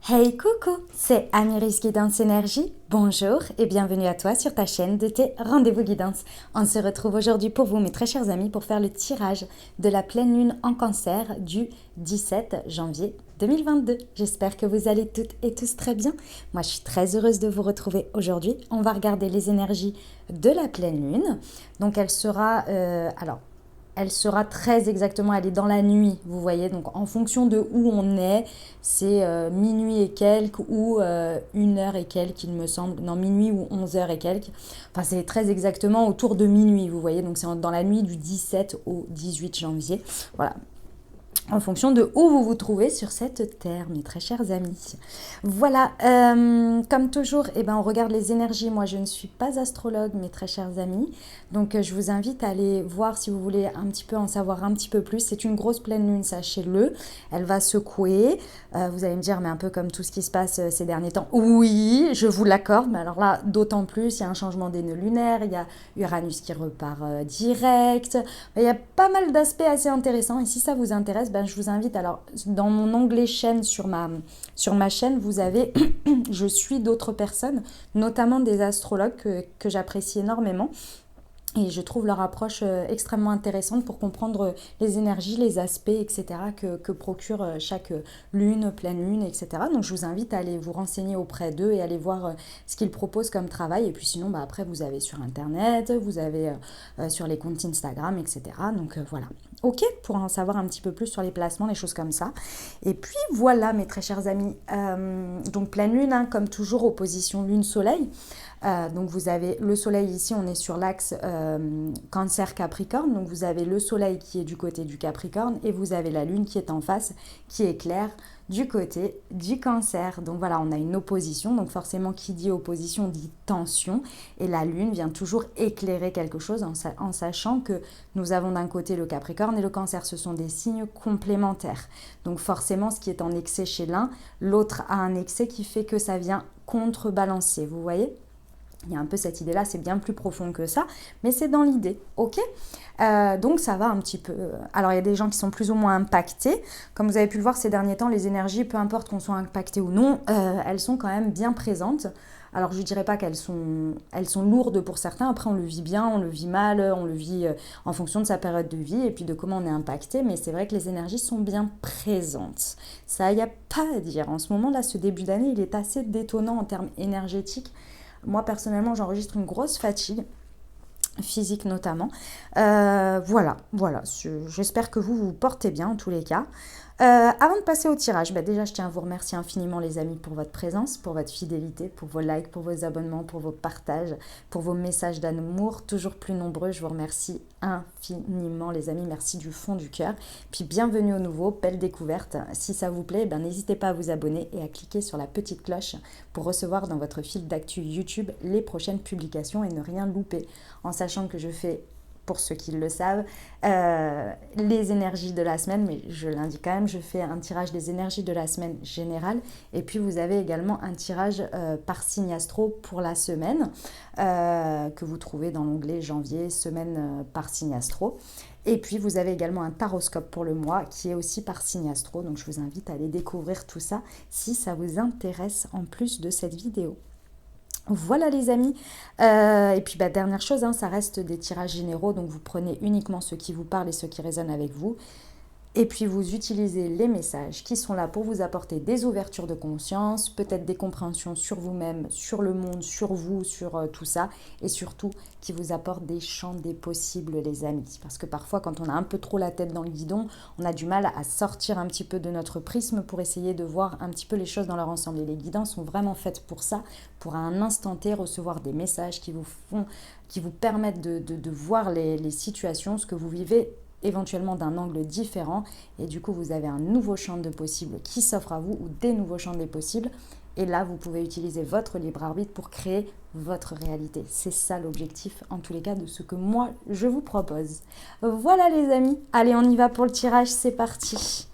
Hey coucou, c'est Amiris Guidance Énergie. Bonjour et bienvenue à toi sur ta chaîne de tes rendez-vous guidance. On se retrouve aujourd'hui pour vous mes très chers amis pour faire le tirage de la pleine lune en cancer du 17 janvier 2022. J'espère que vous allez toutes et tous très bien. Moi je suis très heureuse de vous retrouver aujourd'hui. On va regarder les énergies de la pleine lune. Donc elle sera... Elle sera très exactement, elle est dans la nuit, vous voyez. Donc en fonction de où on est, c'est minuit et quelques ou 1 heure et quelques, il me semble. Non, minuit ou 11 heures et quelques. Enfin, c'est très exactement autour de minuit, vous voyez. Donc c'est dans la nuit du 17 au 18 janvier. Voilà, en fonction de où vous vous trouvez sur cette terre, mes très chers amis. Voilà, comme toujours, on regarde les énergies. Moi, je ne suis pas astrologue, mes très chers amis. Donc, je vous invite à aller voir si vous voulez un petit peu en savoir un petit peu plus. C'est une grosse pleine lune, sachez-le. Elle va secouer. Vous allez me dire, mais un peu comme tout ce qui se passe ces derniers temps. Oui, je vous l'accorde. Mais alors là, d'autant plus, il y a un changement des nœuds lunaires. Il y a Uranus qui repart direct. Il y a pas mal d'aspects assez intéressants. Et si ça vous intéresse, je vous invite. Alors, dans mon onglet chaîne sur ma chaîne, vous avez je suis d'autres personnes, notamment des astrologues que j'apprécie énormément. Et je trouve leur approche extrêmement intéressante pour comprendre les énergies, les aspects, etc. que procure chaque lune, pleine lune, etc. Donc je vous invite à aller vous renseigner auprès d'eux et aller voir ce qu'ils proposent comme travail. Et puis sinon, après, vous avez sur Internet, vous avez sur les comptes Instagram, etc. Donc voilà. Ok, pour en savoir un petit peu plus sur les placements, les choses comme ça. Et puis voilà, mes très chers amis. Donc pleine lune, comme toujours, opposition lune-soleil. Donc vous avez le soleil ici, on est sur l'axe Cancer-Capricorne. Donc vous avez le soleil qui est du côté du Capricorne et vous avez la lune qui est en face, qui est claire du côté du Cancer. Donc voilà, on a une opposition. Donc forcément, qui dit opposition dit tension. Et la lune vient toujours éclairer quelque chose en sachant que nous avons d'un côté le Capricorne et le Cancer. Ce sont des signes complémentaires. Donc forcément, ce qui est en excès chez l'un, l'autre a un excès qui fait que ça vient contrebalancer. Vous voyez ? Il y a un peu cette idée-là, c'est bien plus profond que ça, mais c'est dans l'idée, ok. Donc ça va un petit peu. Alors il y a des gens qui sont plus ou moins impactés. Comme vous avez pu le voir ces derniers temps, les énergies, peu importe qu'on soit impacté ou non, elles sont quand même bien présentes. Alors je ne dirais pas qu'elles sont lourdes pour certains, après on le vit bien, on le vit mal, on le vit en fonction de sa période de vie et puis de comment on est impacté, mais c'est vrai que les énergies sont bien présentes. Ça, il n'y a pas à dire. En ce moment-là, ce début d'année, il est assez détonnant en termes énergétiques. Moi, personnellement, j'enregistre une grosse fatigue, physique notamment. Voilà. J'espère que vous vous portez bien en tous les cas. Avant de passer au tirage, déjà je tiens à vous remercier infiniment les amis pour votre présence, pour votre fidélité, pour vos likes, pour vos abonnements, pour vos partages, pour vos messages d'amour, toujours plus nombreux. Je vous remercie infiniment les amis, merci du fond du cœur. Puis bienvenue au nouveau, belle découverte. Si ça vous plaît, n'hésitez pas à vous abonner et à cliquer sur la petite cloche pour recevoir dans votre fil d'actu YouTube les prochaines publications et ne rien louper. En sachant que je fais, pour ceux qui le savent, les énergies de la semaine, mais je l'indique quand même, je fais un tirage des énergies de la semaine générale, et puis vous avez également un tirage par signe astro pour la semaine, que vous trouvez dans l'onglet janvier, semaine par signe astro. Et puis vous avez également un taroscope pour le mois qui est aussi par signe astro, donc je vous invite à aller découvrir tout ça si ça vous intéresse en plus de cette vidéo. Voilà les amis, et puis dernière chose, ça reste des tirages généraux, donc vous prenez uniquement ceux qui vous parlent et ceux qui résonnent avec vous. Et puis vous utilisez les messages qui sont là pour vous apporter des ouvertures de conscience, peut-être des compréhensions sur vous-même, sur le monde, sur vous, sur tout ça. Et surtout qui vous apportent des champs des possibles les amis. Parce que parfois quand on a un peu trop la tête dans le guidon, on a du mal à sortir un petit peu de notre prisme pour essayer de voir un petit peu les choses dans leur ensemble. Et les guidances sont vraiment faites pour ça, pour à un instant T recevoir des messages qui vous permettent de voir les situations, ce que vous vivez éventuellement d'un angle différent, et du coup vous avez un nouveau champ de possibles qui s'offre à vous ou des nouveaux champs des possibles, et là vous pouvez utiliser votre libre arbitre pour créer votre réalité. C'est ça l'objectif en tous les cas de ce que moi je vous propose. Voilà les amis, allez on y va pour le tirage, c'est parti.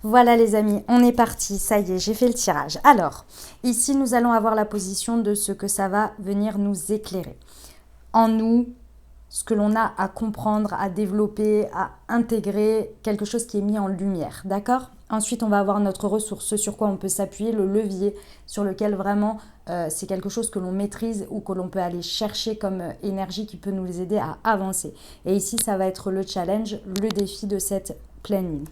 Voilà les amis, on est parti, ça y est, j'ai fait le tirage. Alors, ici nous allons avoir la position de ce que ça va venir nous éclairer. En nous, ce que l'on a à comprendre, à développer, à intégrer, quelque chose qui est mis en lumière, d'accord ? Ensuite, on va avoir notre ressource, ce sur quoi on peut s'appuyer, le levier sur lequel vraiment c'est quelque chose que l'on maîtrise ou que l'on peut aller chercher comme énergie qui peut nous aider à avancer. Et ici, ça va être le challenge, le défi de cette pleine lune.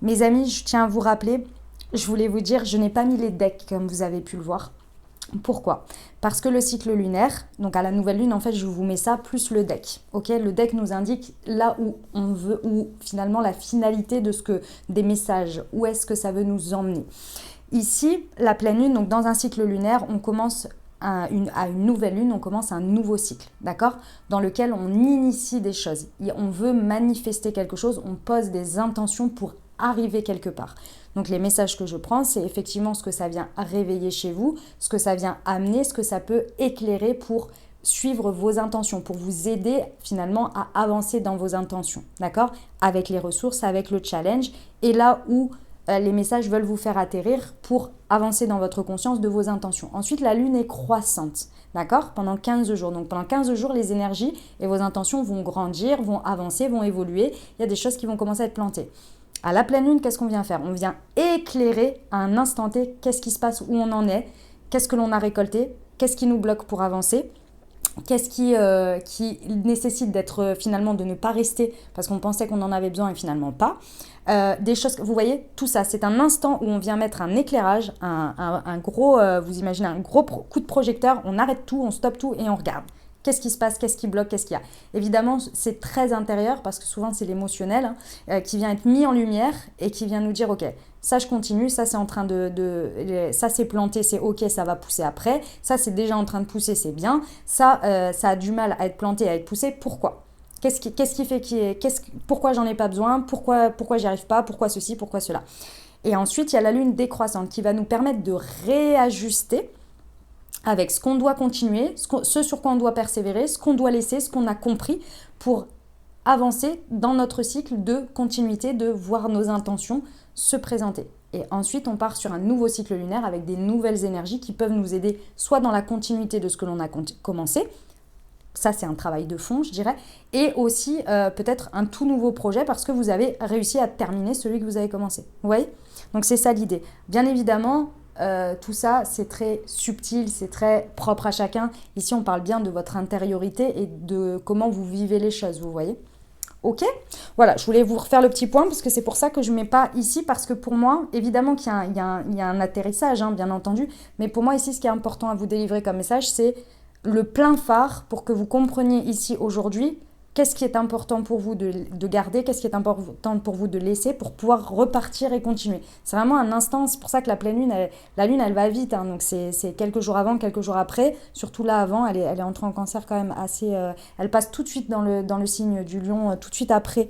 Mes amis, je tiens à vous rappeler, je voulais vous dire, je n'ai pas mis les decks comme vous avez pu le voir. Pourquoi ? Parce que le cycle lunaire, donc à la nouvelle lune, en fait, je vous mets ça plus le deck. Ok ? Le deck nous indique là où on veut, ou finalement la finalité de ce que des messages, où est-ce que ça veut nous emmener. Ici, la pleine lune, donc dans un cycle lunaire, on commence à une nouvelle lune, on commence un nouveau cycle, d'accord ? Dans lequel on initie des choses. On veut manifester quelque chose, on pose des intentions pour arriver quelque part. Donc les messages que je prends, c'est effectivement ce que ça vient réveiller chez vous, ce que ça vient amener, ce que ça peut éclairer pour suivre vos intentions, pour vous aider finalement à avancer dans vos intentions, d'accord ? Avec les ressources, avec le challenge, et là où les messages veulent vous faire atterrir pour avancer dans votre conscience de vos intentions. Ensuite, la lune est croissante, d'accord ? Pendant 15 jours. Donc pendant 15 jours, les énergies et vos intentions vont grandir, vont avancer, vont évoluer. Il y a des choses qui vont commencer à être plantées. À la pleine lune, qu'est-ce qu'on vient faire ? On vient éclairer à un instant T qu'est-ce qui se passe, où on en est, qu'est-ce que l'on a récolté, qu'est-ce qui nous bloque pour avancer, qu'est-ce qui nécessite d'être finalement de ne pas rester parce qu'on pensait qu'on en avait besoin et finalement pas. Des choses, vous voyez, tout ça, c'est un instant où on vient mettre un éclairage, un gros, vous imaginez un gros coup de projecteur, on arrête tout, on stoppe tout et on regarde. Qu'est-ce qui se passe, qu'est-ce qui bloque, qu'est-ce qu'il y a ? Évidemment, c'est très intérieur parce que souvent, c'est l'émotionnel qui vient être mis en lumière et qui vient nous dire, ok, ça je continue, ça c'est en train ça c'est planté, c'est ok, ça va pousser après, ça c'est déjà en train de pousser, c'est bien, ça a du mal à être planté, à être poussé, pourquoi ? Qu'est-ce qui fait pourquoi j'en ai pas besoin, pourquoi j'y arrive pas, pourquoi ceci, pourquoi cela ? Et ensuite, il y a la lune décroissante qui va nous permettre de réajuster avec ce qu'on doit continuer, ce sur quoi on doit persévérer, ce qu'on doit laisser, ce qu'on a compris pour avancer dans notre cycle de continuité, de voir nos intentions se présenter. Et ensuite, on part sur un nouveau cycle lunaire avec des nouvelles énergies qui peuvent nous aider soit dans la continuité de ce que l'on a commencé, ça c'est un travail de fond je dirais, et aussi peut-être un tout nouveau projet parce que vous avez réussi à terminer celui que vous avez commencé. Vous voyez ? Donc c'est ça l'idée. Bien évidemment, tout ça, c'est très subtil, c'est très propre à chacun. Ici, on parle bien de votre intériorité et de comment vous vivez les choses, vous voyez ? Ok ? Voilà, je voulais vous refaire le petit point parce que c'est pour ça que je ne mets pas ici parce que pour moi, évidemment qu'il y a un atterrissage, hein, bien entendu, mais pour moi ici, ce qui est important à vous délivrer comme message, c'est le plein phare pour que vous compreniez ici aujourd'hui qu'est-ce qui est important pour vous de garder, qu'est-ce qui est important pour vous de laisser pour pouvoir repartir et continuer. C'est vraiment un instant, c'est pour ça que la pleine lune, la lune, elle va vite, hein, donc c'est quelques jours avant, quelques jours après, surtout là avant, elle est entrée en cancer quand même assez... elle passe tout de suite dans le signe du lion, tout de suite après,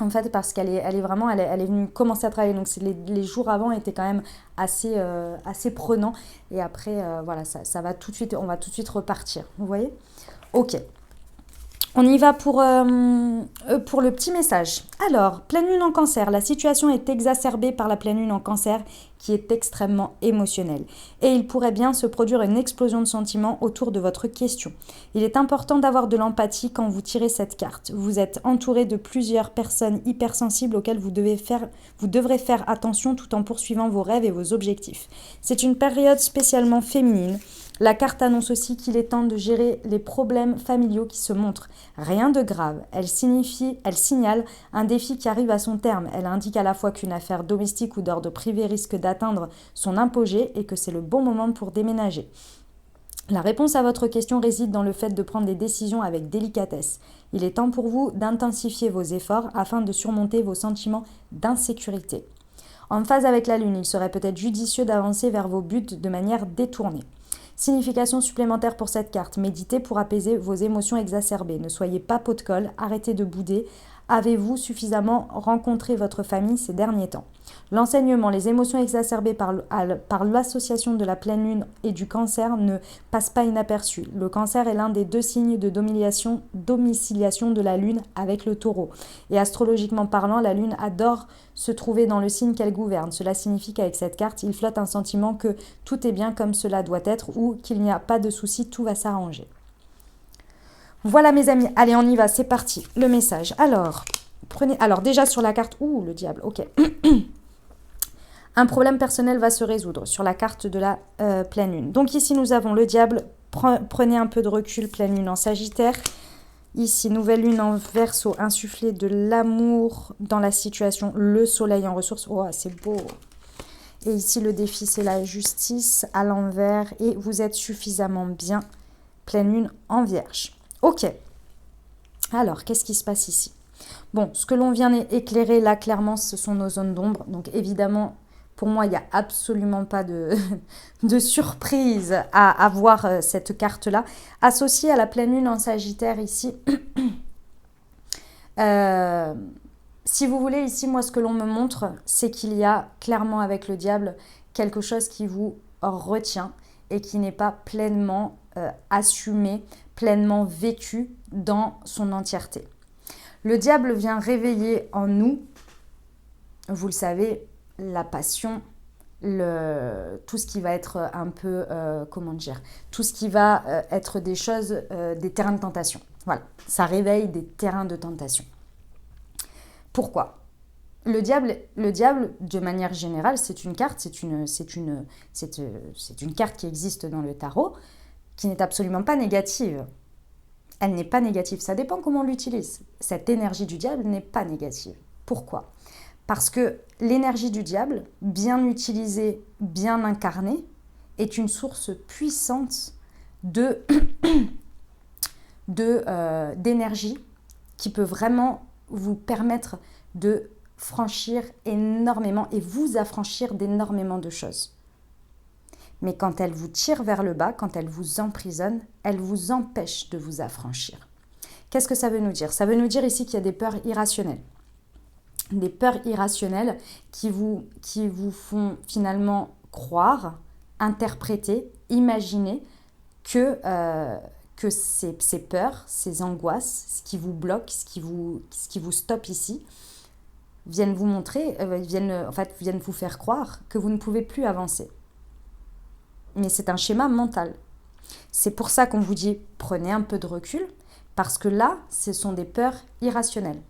en fait, parce qu'elle est vraiment, elle est venue commencer à travailler, donc les jours avant étaient quand même assez prenants, et après, voilà, ça va tout de suite, on va tout de suite repartir, vous voyez ? Ok. On y va pour le petit message. Alors, pleine lune en cancer. La situation est exacerbée par la pleine lune en cancer qui est extrêmement émotionnelle. Et il pourrait bien se produire une explosion de sentiments autour de votre question. Il est important d'avoir de l'empathie quand vous tirez cette carte. Vous êtes entouré de plusieurs personnes hypersensibles auxquelles vous devrez faire attention tout en poursuivant vos rêves et vos objectifs. C'est une période spécialement féminine. La carte annonce aussi qu'il est temps de gérer les problèmes familiaux qui se montrent. Rien de grave. Elle signale un défi qui arrive à son terme. Elle indique à la fois qu'une affaire domestique ou d'ordre privé risque d'atteindre son apogée et que c'est le bon moment pour déménager. La réponse à votre question réside dans le fait de prendre des décisions avec délicatesse. Il est temps pour vous d'intensifier vos efforts afin de surmonter vos sentiments d'insécurité. En phase avec la Lune, il serait peut-être judicieux d'avancer vers vos buts de manière détournée. Signification supplémentaire pour cette carte, méditez pour apaiser vos émotions exacerbées. Ne soyez pas pot de colle, arrêtez de bouder. Avez-vous suffisamment rencontré votre famille ces derniers temps ? L'enseignement, les émotions exacerbées par l'association de la pleine lune et du cancer ne passent pas inaperçues. Le cancer est l'un des 2 signes de domiciliation de la lune avec le taureau. Et astrologiquement parlant, la lune adore se trouver dans le signe qu'elle gouverne. Cela signifie qu'avec cette carte, il flotte un sentiment que tout est bien comme cela doit être ou qu'il n'y a pas de souci, tout va s'arranger. Voilà mes amis, allez on y va, c'est parti. Le message. Alors, déjà sur la carte, le diable, ok. Un problème personnel va se résoudre sur la carte de la pleine lune. Donc ici nous avons le diable, prenez un peu de recul, pleine lune en Sagittaire. Ici, nouvelle lune en Verseau, insuffler de l'amour dans la situation, le soleil en ressources. Oh, c'est beau. Et ici, le défi, c'est la justice à l'envers et vous êtes suffisamment bien. Pleine lune en Vierge. Ok. Alors, qu'est-ce qui se passe ici? Bon, ce que l'on vient éclairer là, clairement, ce sont nos zones d'ombre. Donc, évidemment, pour moi, il n'y a absolument pas de surprise à avoir cette carte-là. Associée à la pleine lune en Sagittaire ici. Si vous voulez, ici, moi, ce que l'on me montre, c'est qu'il y a clairement avec le diable quelque chose qui vous retient et qui n'est pas pleinement assumé, pleinement vécu dans son entièreté. Le diable vient réveiller en nous, vous le savez, la passion, tout ce qui va être un peu, tout ce qui va être des choses, des terrains de tentation. Voilà, ça réveille des terrains de tentation. Pourquoi ? Le diable, de manière générale, c'est une carte, c'est une carte qui existe dans le tarot, qui n'est absolument pas négative. Elle n'est pas négative, ça dépend comment on l'utilise. Cette énergie du diable n'est pas négative. Pourquoi ? Parce que l'énergie du diable, bien utilisée, bien incarnée, est une source puissante d'énergie qui peut vraiment vous permettre de franchir énormément et vous affranchir d'énormément de choses. Mais quand elle vous tire vers le bas, quand elle vous emprisonne, elle vous empêche de vous affranchir. Qu'est-ce que ça veut nous dire ? Ça veut nous dire ici qu'il y a des peurs irrationnelles. Des peurs irrationnelles qui vous font finalement croire, interpréter, imaginer que ces peurs, ces angoisses, ce qui vous bloque, ce qui vous stoppe ici, viennent vous montrer, viennent vous faire croire que vous ne pouvez plus avancer. Mais c'est un schéma mental. C'est pour ça qu'on vous dit prenez un peu de recul, parce que là, ce sont des peurs irrationnelles.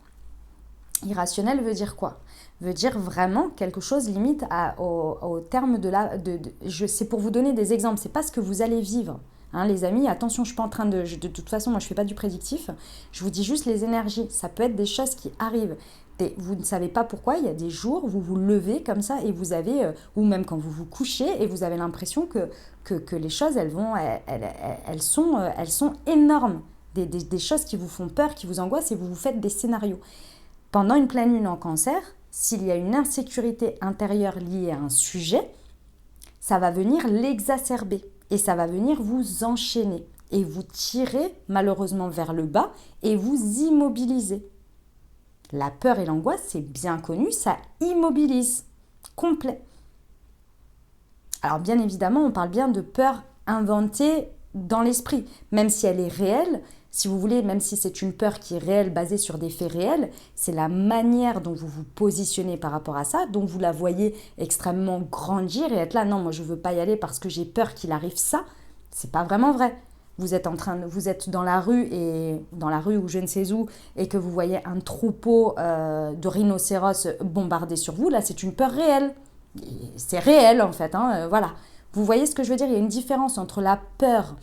Irrationnel veut dire quoi ? Veut dire vraiment quelque chose limite au terme c'est pour vous donner des exemples, c'est pas ce que vous allez vivre. Hein, les amis, attention, je suis pas en train de toute façon, moi je fais pas du prédictif, je vous dis juste les énergies, ça peut être des choses qui arrivent. Vous ne savez pas pourquoi, il y a des jours où vous vous levez comme ça et vous avez, ou même quand vous vous couchez et vous avez l'impression que les choses, elles sont énormes. Des choses qui vous font peur, qui vous angoissent et vous vous faites des scénarios. Pendant une pleine lune en Cancer, s'il y a une insécurité intérieure liée à un sujet, ça va venir l'exacerber et ça va venir vous enchaîner et vous tirer malheureusement vers le bas et vous immobiliser. La peur et l'angoisse, c'est bien connu, ça immobilise, complet. Alors bien évidemment, on parle bien de peur inventée dans l'esprit, même si elle est réelle. Si vous voulez, même si c'est une peur qui est réelle, basée sur des faits réels, c'est la manière dont vous vous positionnez par rapport à ça, dont vous la voyez extrêmement grandir et être là, non, moi je ne veux pas y aller parce que j'ai peur qu'il arrive ça. C'est pas vraiment vrai. Vous êtes dans la rue ou je ne sais où, et que vous voyez un troupeau de rhinocéros bombardé sur vous, là c'est une peur réelle. C'est réel en fait, hein, voilà. Vous voyez ce que je veux dire ? Il y a une différence entre la peur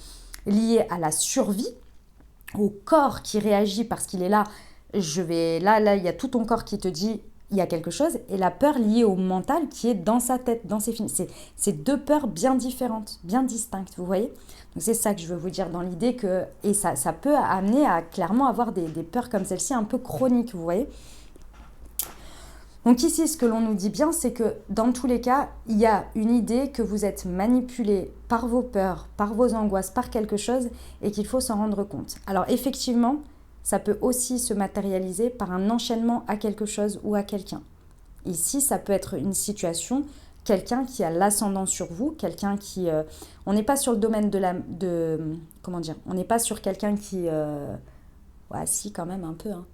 liée à la survie, au corps qui réagit parce qu'il est là, là, il y a tout ton corps qui te dit, il y a quelque chose, et la peur liée au mental qui est dans sa tête, dans ses films. C'est deux peurs bien différentes, bien distinctes, vous voyez ? Donc c'est ça que je veux vous dire dans l'idée que, et ça peut amener à clairement avoir des peurs comme celle-ci un peu chroniques, vous voyez ? Donc ici, ce que l'on nous dit bien, c'est que dans tous les cas, il y a une idée que vous êtes manipulé par vos peurs, par vos angoisses, par quelque chose et qu'il faut s'en rendre compte. Alors effectivement, ça peut aussi se matérialiser par un enchaînement à quelque chose ou à quelqu'un. Ici, ça peut être une situation, quelqu'un qui a l'ascendant sur vous, quelqu'un qui... on n'est pas sur le domaine on n'est pas sur quelqu'un qui... Ouais, si, quand même, un peu. Hein.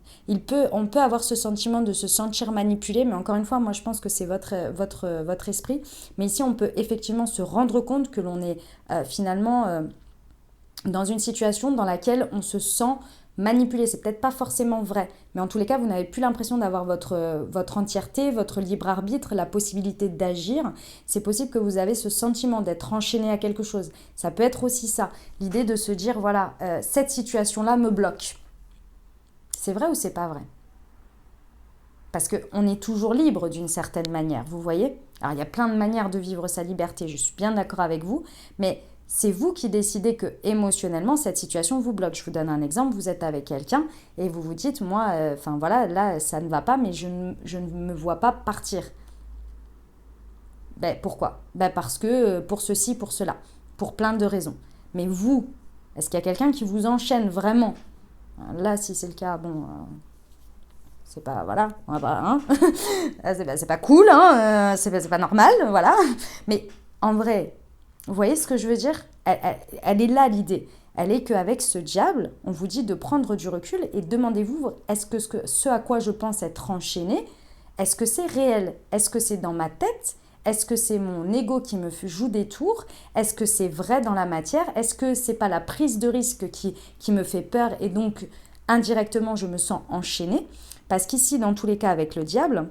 On peut avoir ce sentiment de se sentir manipulé, mais encore une fois, moi, je pense que c'est votre esprit. Mais ici, on peut effectivement se rendre compte que l'on est finalement dans une situation dans laquelle on se sent manipulé. C'est peut-être pas forcément vrai, mais en tous les cas, vous n'avez plus l'impression d'avoir votre entièreté, votre libre arbitre, la possibilité d'agir. C'est possible que vous avez ce sentiment d'être enchaîné à quelque chose. Ça peut être aussi ça, l'idée de se dire, voilà, cette situation-là me bloque. C'est vrai ou c'est pas vrai? Parce qu'on est toujours libre d'une certaine manière, vous voyez? Alors, il y a plein de manières de vivre sa liberté, je suis bien d'accord avec vous, mais c'est vous qui décidez que émotionnellement, cette situation vous bloque. Je vous donne un exemple, vous êtes avec quelqu'un et vous vous dites, moi, voilà, là, ça ne va pas, mais je ne me vois pas partir. Ben, pourquoi? Ben, parce que pour ceci, pour cela, pour plein de raisons. Mais vous, est-ce qu'il y a quelqu'un qui vous enchaîne vraiment? Là, si c'est le cas, bon... c'est pas, voilà, on va pas, hein. c'est pas cool, hein, c'est pas normal, voilà. Mais en vrai, vous voyez ce que je veux dire? Elle est là l'idée. Elle est qu'avec ce diable, on vous dit de prendre du recul et demandez-vous, est-ce que ce à quoi je pense être enchaîné, est-ce que c'est réel? Est-ce que c'est dans ma tête? Est-ce que c'est mon ego qui me joue des tours? Est-ce que c'est vrai dans la matière? Est-ce que c'est pas la prise de risque qui me fait peur et donc indirectement je me sens enchaînée? Parce qu'ici, dans tous les cas avec le diable,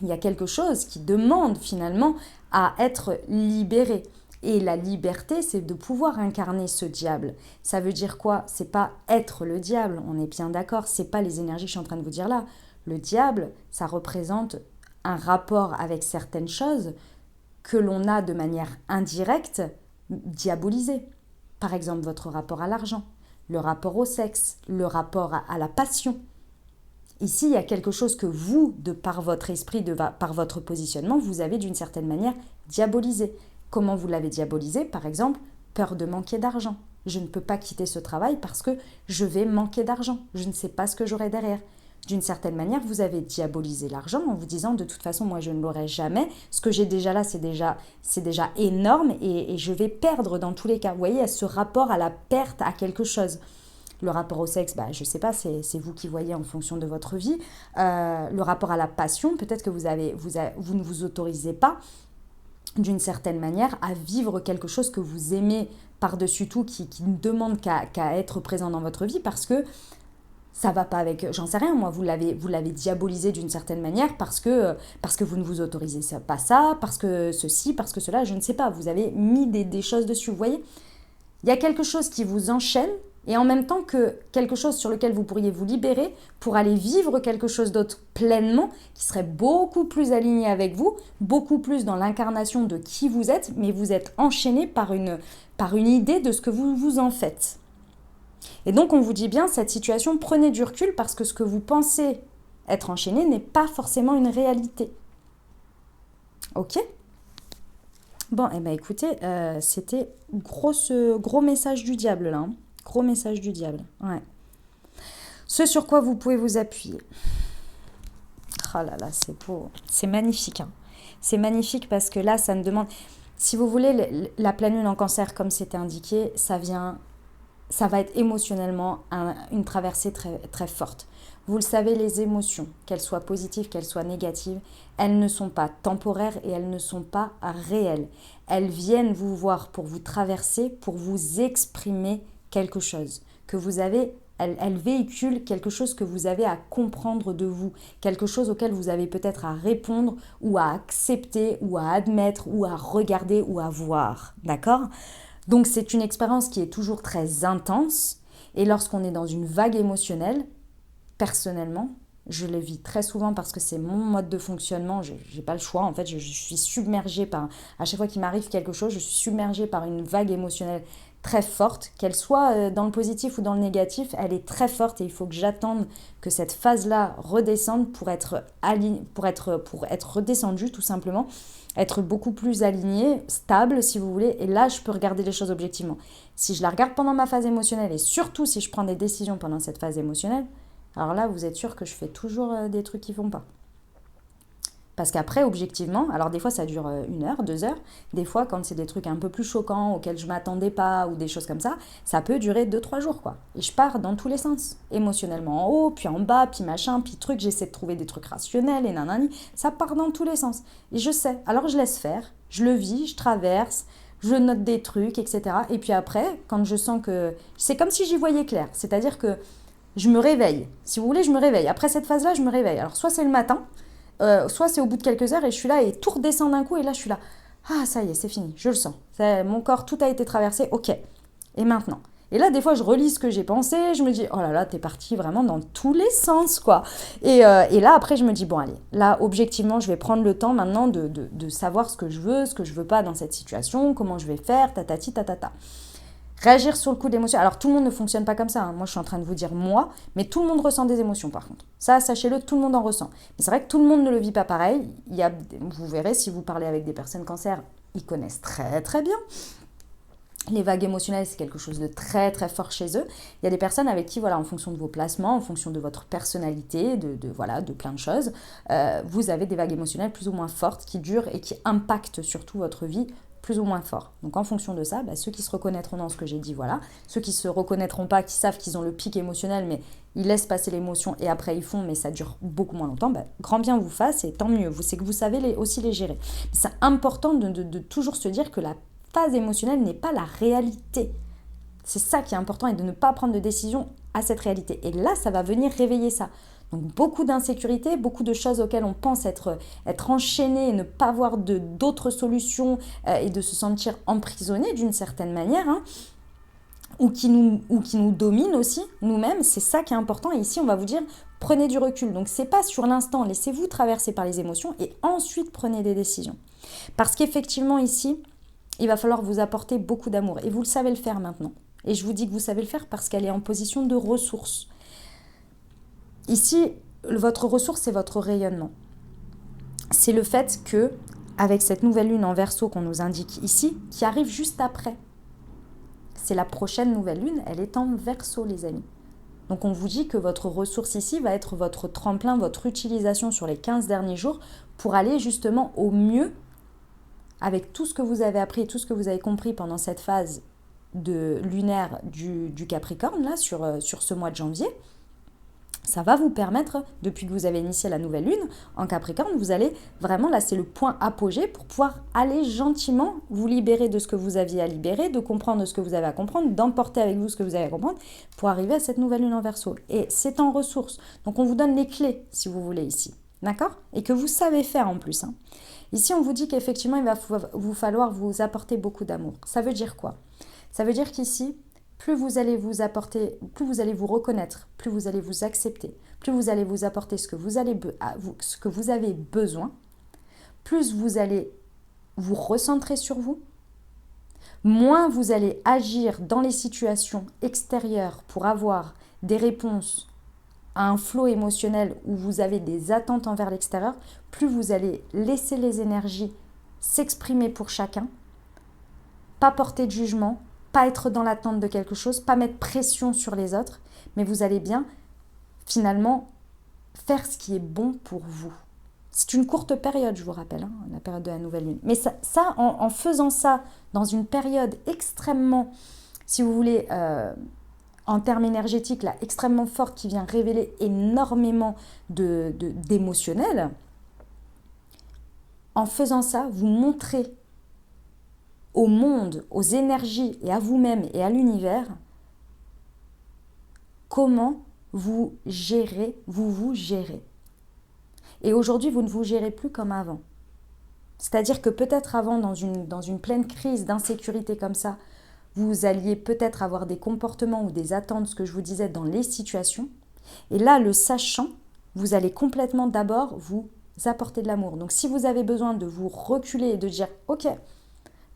il y a quelque chose qui demande finalement à être libéré. Et la liberté, c'est de pouvoir incarner ce diable. Ça veut dire quoi? C'est pas être le diable, on est bien d'accord, c'est pas les énergies que je suis en train de vous dire là. Le diable, ça représente un rapport avec certaines choses que l'on a de manière indirecte diabolisé. Par exemple, votre rapport à l'argent, le rapport au sexe, le rapport à la passion. Ici, il y a quelque chose que vous, de par votre esprit, par votre positionnement, vous avez d'une certaine manière diabolisé. Comment vous l'avez diabolisé? Par exemple, peur de manquer d'argent. Je ne peux pas quitter ce travail parce que je vais manquer d'argent. Je ne sais pas ce que j'aurai derrière. D'une certaine manière, vous avez diabolisé l'argent en vous disant de toute façon, moi je ne l'aurai jamais. Ce que j'ai déjà là, c'est déjà énorme et je vais perdre dans tous les cas. Vous voyez, il y a ce rapport à la perte, à quelque chose. Le rapport au sexe, je ne sais pas, c'est vous qui voyez en fonction de votre vie. Le rapport à la passion, peut-être que vous ne vous autorisez pas d'une certaine manière à vivre quelque chose que vous aimez par-dessus tout, qui ne demande qu'à être présent dans votre vie parce que ça va pas avec, j'en sais rien, moi, vous l'avez diabolisé d'une certaine manière parce que vous ne vous autorisez pas ça, parce que ceci, parce que cela, je ne sais pas, vous avez mis des choses dessus, vous voyez. Il y a quelque chose qui vous enchaîne et en même temps que quelque chose sur lequel vous pourriez vous libérer pour aller vivre quelque chose d'autre pleinement, qui serait beaucoup plus aligné avec vous, beaucoup plus dans l'incarnation de qui vous êtes, mais vous êtes enchaîné par une idée de ce que vous vous en faites. Et donc on vous dit bien, cette situation, prenez du recul parce que ce que vous pensez être enchaîné n'est pas forcément une réalité. Ok ? Bon, eh bien écoutez, c'était gros message du diable là. Hein. Gros message du diable, ouais. Ce sur quoi vous pouvez vous appuyer. Oh là là, c'est beau. C'est magnifique. Hein. C'est magnifique parce que là, ça me demande... Si vous voulez, la pleine lune en cancer, comme c'était indiqué, ça va être émotionnellement une traversée très, très forte. Vous le savez, les émotions, qu'elles soient positives, qu'elles soient négatives, elles ne sont pas temporaires et elles ne sont pas réelles. Elles viennent vous voir pour vous traverser, pour vous exprimer quelque chose que vous avez. Elles véhiculent quelque chose que vous avez à comprendre de vous, quelque chose auquel vous avez peut-être à répondre ou à accepter ou à admettre ou à regarder ou à voir. D'accord ? Donc c'est une expérience qui est toujours très intense et lorsqu'on est dans une vague émotionnelle, personnellement, je le vis très souvent parce que c'est mon mode de fonctionnement, je n'ai pas le choix, en fait je suis submergée par, à chaque fois qu'il m'arrive quelque chose, je suis submergée par une vague émotionnelle très forte, qu'elle soit dans le positif ou dans le négatif, elle est très forte et il faut que j'attende que cette phase-là redescende pour être redescendue tout simplement, être beaucoup plus alignée, stable si vous voulez, et là je peux regarder les choses objectivement. Si je la regarde pendant ma phase émotionnelle et surtout si je prends des décisions pendant cette phase émotionnelle, alors là vous êtes sûr que je fais toujours des trucs qui ne vont pas. Parce qu'après, objectivement, alors des fois ça dure 1 heure, 2 heures, des fois quand c'est des trucs un peu plus choquants auxquels je ne m'attendais pas ou des choses comme ça peut durer 2-3 jours quoi. Et je pars dans tous les sens, émotionnellement en haut, puis en bas, puis machin, puis truc, j'essaie de trouver des trucs rationnels et nanani, ça part dans tous les sens. Et je sais, alors je laisse faire, je le vis, je traverse, je note des trucs, etc. Et puis après, quand je sens que... C'est comme si j'y voyais clair. C'est-à-dire que je me réveille. Si vous voulez, je me réveille. Après cette phase-là, je me réveille. Alors, soit c'est le matin, soit c'est au bout de quelques heures et je suis là et tout redescend d'un coup. Et là, je suis là. Ah, ça y est, c'est fini. Je le sens. Mon corps, tout a été traversé. Ok. Et maintenant? Et là, des fois, je relis ce que j'ai pensé. Je me dis, oh là là, t'es parti vraiment dans tous les sens, quoi. Et là, après, je me dis, bon, allez. Là, objectivement, je vais prendre le temps maintenant de savoir ce que je veux pas dans cette situation, comment je vais faire, tatati, tatata. Réagir sur le coup d'émotion. Alors, tout le monde ne fonctionne pas comme ça. Hein. Moi, je suis en train de vous dire moi, mais tout le monde ressent des émotions, par contre. Ça, sachez-le, tout le monde en ressent. Mais c'est vrai que tout le monde ne le vit pas pareil. Vous verrez, si vous parlez avec des personnes cancer, ils connaissent très, très bien. Les vagues émotionnelles, c'est quelque chose de très très fort chez eux. Il y a des personnes avec qui, voilà, en fonction de vos placements, en fonction de votre personnalité, de plein de choses, vous avez des vagues émotionnelles plus ou moins fortes qui durent et qui impactent surtout votre vie plus ou moins fort. Donc en fonction de ça, ceux qui se reconnaîtront dans ce que j'ai dit, voilà. Ceux qui se reconnaîtront pas, qui savent qu'ils ont le pic émotionnel, mais ils laissent passer l'émotion et après ils font, mais ça dure beaucoup moins longtemps, grand bien vous fasse et tant mieux. C'est que vous savez aussi les gérer. C'est important de toujours se dire que la phase émotionnelle n'est pas la réalité. C'est ça qui est important et de ne pas prendre de décision à cette réalité. Et là, ça va venir réveiller ça. Donc beaucoup d'insécurité, beaucoup de choses auxquelles on pense être enchaîné et ne pas voir d'autres solutions et de se sentir emprisonné d'une certaine manière, hein, ou qui nous domine aussi nous-mêmes. C'est ça qui est important. Et ici, on va vous dire, prenez du recul. Donc c'est pas sur l'instant, laissez-vous traverser par les émotions et ensuite prenez des décisions. Parce qu'effectivement ici, il va falloir vous apporter beaucoup d'amour. Et vous le savez le faire maintenant. Et je vous dis que vous savez le faire parce qu'elle est en position de ressource. Ici, votre ressource, c'est votre rayonnement. C'est le fait que, avec cette nouvelle lune en Verseau qu'on nous indique ici, qui arrive juste après, c'est la prochaine nouvelle lune, elle est en Verseau, les amis. Donc on vous dit que votre ressource ici va être votre tremplin, votre utilisation sur les 15 derniers jours pour aller justement au mieux avec tout ce que vous avez appris et tout ce que vous avez compris pendant cette phase de lunaire du Capricorne, là, sur ce mois de janvier, ça va vous permettre, depuis que vous avez initié la nouvelle lune en Capricorne, vous allez vraiment, là c'est le point apogée pour pouvoir aller gentiment vous libérer de ce que vous aviez à libérer, de comprendre ce que vous avez à comprendre, d'emporter avec vous ce que vous avez à comprendre pour arriver à cette nouvelle lune en Verseau. Et c'est en ressources. Donc on vous donne les clés, si vous voulez, ici. D'accord? Et que vous savez faire en plus, hein. Ici, on vous dit qu'effectivement, il va vous falloir vous apporter beaucoup d'amour. Ça veut dire quoi? Ça veut dire qu'ici, plus vous allez vous apporter, plus vous allez vous reconnaître, plus vous allez vous accepter, plus vous allez vous apporter ce que vous avez besoin, plus vous allez vous recentrer sur vous, moins vous allez agir dans les situations extérieures pour avoir des réponses à un flot émotionnel où vous avez des attentes envers l'extérieur, plus vous allez laisser les énergies s'exprimer pour chacun, pas porter de jugement, pas être dans l'attente de quelque chose, pas mettre pression sur les autres, mais vous allez bien finalement faire ce qui est bon pour vous. C'est une courte période, je vous rappelle, hein, la période de la nouvelle lune. Mais en faisant ça dans une période extrêmement, si vous voulez, en termes énergétiques, là, extrêmement forte, qui vient révéler énormément d'émotionnel, en faisant ça, vous montrez au monde, aux énergies et à vous-même et à l'univers comment vous vous gérez. Et aujourd'hui, vous ne vous gérez plus comme avant. C'est-à-dire que peut-être avant, dans une pleine crise d'insécurité comme ça, vous alliez peut-être avoir des comportements ou des attentes, ce que je vous disais, dans les situations. Et là, le sachant, vous allez complètement d'abord vous apporter de l'amour. Donc si vous avez besoin de vous reculer et de dire « Ok,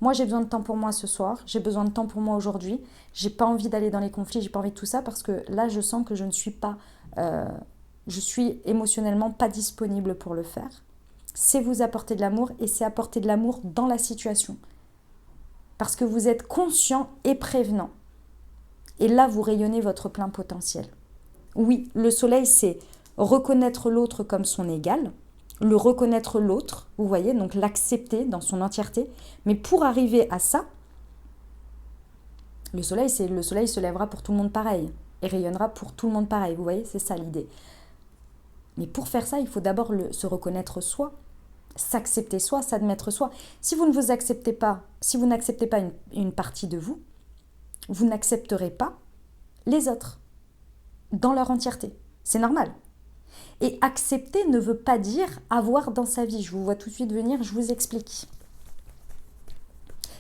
moi j'ai besoin de temps pour moi ce soir, j'ai besoin de temps pour moi aujourd'hui, j'ai pas envie d'aller dans les conflits, j'ai pas envie de tout ça parce que là je sens que je ne suis pas, je suis émotionnellement pas disponible pour le faire. » C'est vous apporter de l'amour et c'est apporter de l'amour dans la situation. Parce que vous êtes conscient et prévenant. Et là, vous rayonnez votre plein potentiel. Oui, le soleil, c'est reconnaître l'autre comme son égal, le reconnaître l'autre, vous voyez, donc l'accepter dans son entièreté. Mais pour arriver à ça, le soleil se lèvera pour tout le monde pareil et rayonnera pour tout le monde pareil, vous voyez, c'est ça l'idée. Mais pour faire ça, il faut d'abord se reconnaître soi. S'accepter soi, s'admettre soi. Si vous ne vous acceptez pas, si vous n'acceptez pas une partie de vous, vous n'accepterez pas les autres dans leur entièreté. C'est normal. Et accepter ne veut pas dire avoir dans sa vie. Je vous vois tout de suite venir, je vous explique.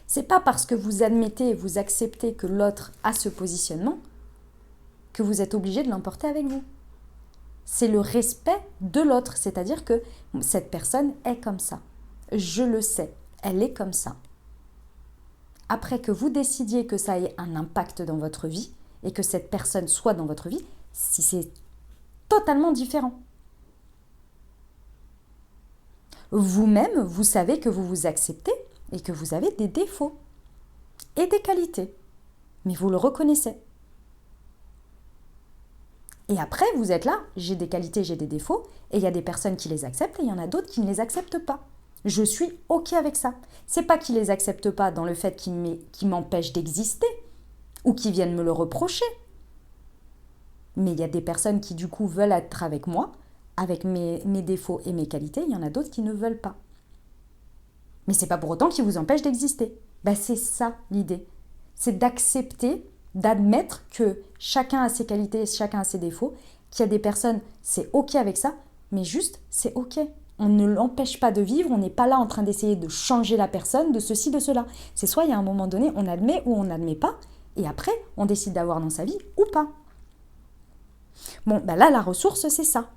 C'est pas parce que vous admettez et vous acceptez que l'autre a ce positionnement que vous êtes obligé de l'emporter avec vous. C'est le respect de l'autre, c'est-à-dire que cette personne est comme ça. Je le sais, elle est comme ça. Après que vous décidiez que ça ait un impact dans votre vie et que cette personne soit dans votre vie, si c'est totalement différent. Vous-même, vous savez que vous vous acceptez et que vous avez des défauts et des qualités, mais vous le reconnaissez. Et après, vous êtes là, j'ai des qualités, j'ai des défauts, et il y a des personnes qui les acceptent et il y en a d'autres qui ne les acceptent pas. Je suis OK avec ça. C'est pas qu'ils les acceptent pas dans le fait qu'ils m'empêchent d'exister ou qu'ils viennent me le reprocher. Mais il y a des personnes qui du coup veulent être avec moi, avec mes défauts et mes qualités, il y en a d'autres qui ne veulent pas. Mais c'est pas pour autant qu'ils vous empêchent d'exister. C'est ça l'idée. C'est d'accepter, d'admettre que chacun a ses qualités, chacun a ses défauts, qu'il y a des personnes, c'est OK avec ça, mais juste, c'est OK. On ne l'empêche pas de vivre, on n'est pas là en train d'essayer de changer la personne, de ceci, de cela. C'est soit il y a un moment donné, on admet ou on n'admet pas, et après, on décide d'avoir dans sa vie ou pas. Bon, là, la ressource, c'est ça.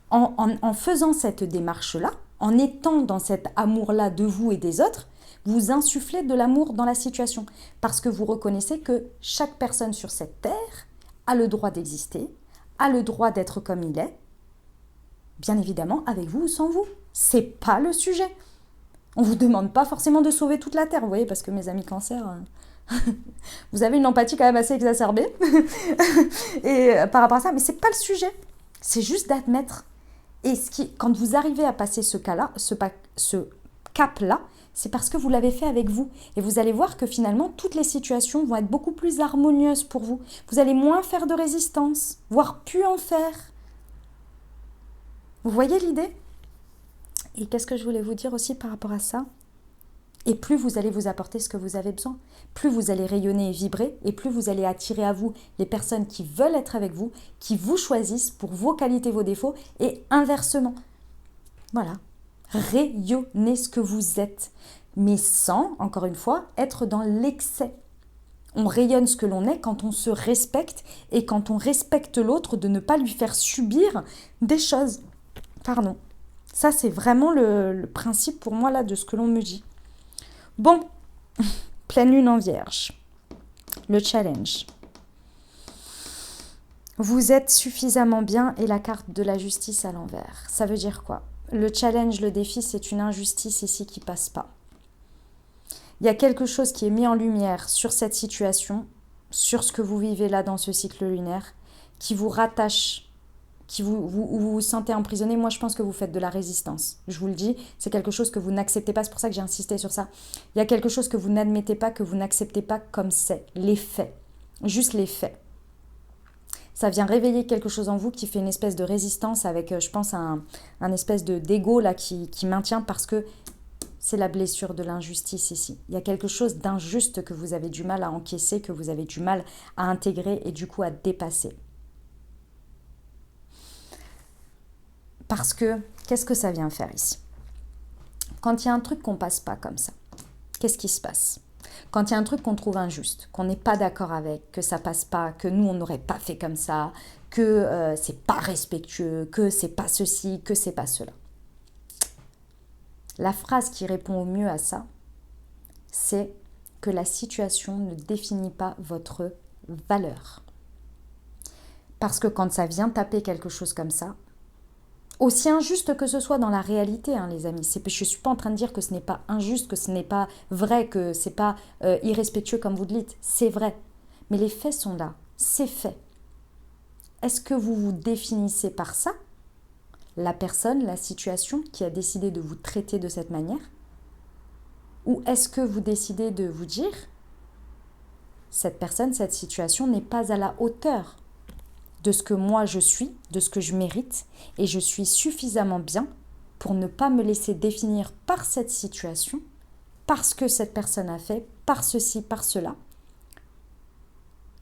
En faisant cette démarche-là, en étant dans cet amour-là de vous et des autres, vous insufflez de l'amour dans la situation. Parce que vous reconnaissez que chaque personne sur cette terre a le droit d'exister, a le droit d'être comme il est, bien évidemment avec vous ou sans vous. C'est pas le sujet. On ne vous demande pas forcément de sauver toute la terre, vous voyez, parce que mes amis cancer, vous avez une empathie quand même assez exacerbée et par rapport à ça, mais c'est pas le sujet. C'est juste d'admettre. Et quand vous arrivez à passer ce cas-là, ce cap-là, c'est parce que vous l'avez fait avec vous. Et vous allez voir que finalement, toutes les situations vont être beaucoup plus harmonieuses pour vous. Vous allez moins faire de résistance, voire plus en faire. Vous voyez l'idée ? Et qu'est-ce que je voulais vous dire aussi par rapport à ça ? Et plus vous allez vous apporter ce que vous avez besoin, plus vous allez rayonner et vibrer, et plus vous allez attirer à vous les personnes qui veulent être avec vous, qui vous choisissent pour vos qualités, vos défauts, et inversement. Voilà. Rayonnez ce que vous êtes, mais sans, encore une fois, être dans l'excès. On rayonne ce que l'on est quand on se respecte et quand on respecte l'autre de ne pas lui faire subir des choses. Pardon. Ça, c'est vraiment le principe pour moi là de ce que l'on me dit. Bon, pleine lune en vierge. Le challenge. Vous êtes suffisamment bien et la carte de la justice à l'envers. Ça veut dire quoi ? Le challenge, le défi, c'est une injustice ici qui passe pas. Il y a quelque chose qui est mis en lumière sur cette situation, sur ce que vous vivez là dans ce cycle lunaire, qui vous rattache, qui vous sentez emprisonné. Moi, je pense que vous faites de la résistance. Je vous le dis, c'est quelque chose que vous n'acceptez pas. C'est pour ça que j'ai insisté sur ça. Il y a quelque chose que vous n'admettez pas, que vous n'acceptez pas comme c'est. Les faits. Juste les faits. Ça vient réveiller quelque chose en vous qui fait une espèce de résistance avec, je pense, un espèce d'égo là qui maintient parce que c'est la blessure de l'injustice ici. Il y a quelque chose d'injuste que vous avez du mal à encaisser, que vous avez du mal à intégrer et du coup à dépasser. Parce que, qu'est-ce que ça vient faire ici ? Quand il y a un truc qu'on passe pas comme ça, qu'est-ce qui se passe ? Quand il y a un truc qu'on trouve injuste, qu'on n'est pas d'accord avec, que ça passe pas, que nous on n'aurait pas fait comme ça, que c'est pas respectueux, que c'est pas ceci, que c'est pas cela. La phrase qui répond au mieux à ça, c'est que la situation ne définit pas votre valeur. Parce que quand ça vient taper quelque chose comme ça, aussi injuste que ce soit dans la réalité, hein, les amis. Je ne suis pas en train de dire que ce n'est pas injuste, que ce n'est pas vrai, que ce n'est pas irrespectueux comme vous le dites. C'est vrai. Mais les faits sont là. C'est fait. Est-ce que vous vous définissez par ça ? La personne, la situation qui a décidé de vous traiter de cette manière ? Ou est-ce que vous décidez de vous dire cette personne, cette situation n'est pas à la hauteur de ce que moi je suis, de ce que je mérite, et je suis suffisamment bien pour ne pas me laisser définir par cette situation, parce que cette personne a fait, par ceci, par cela.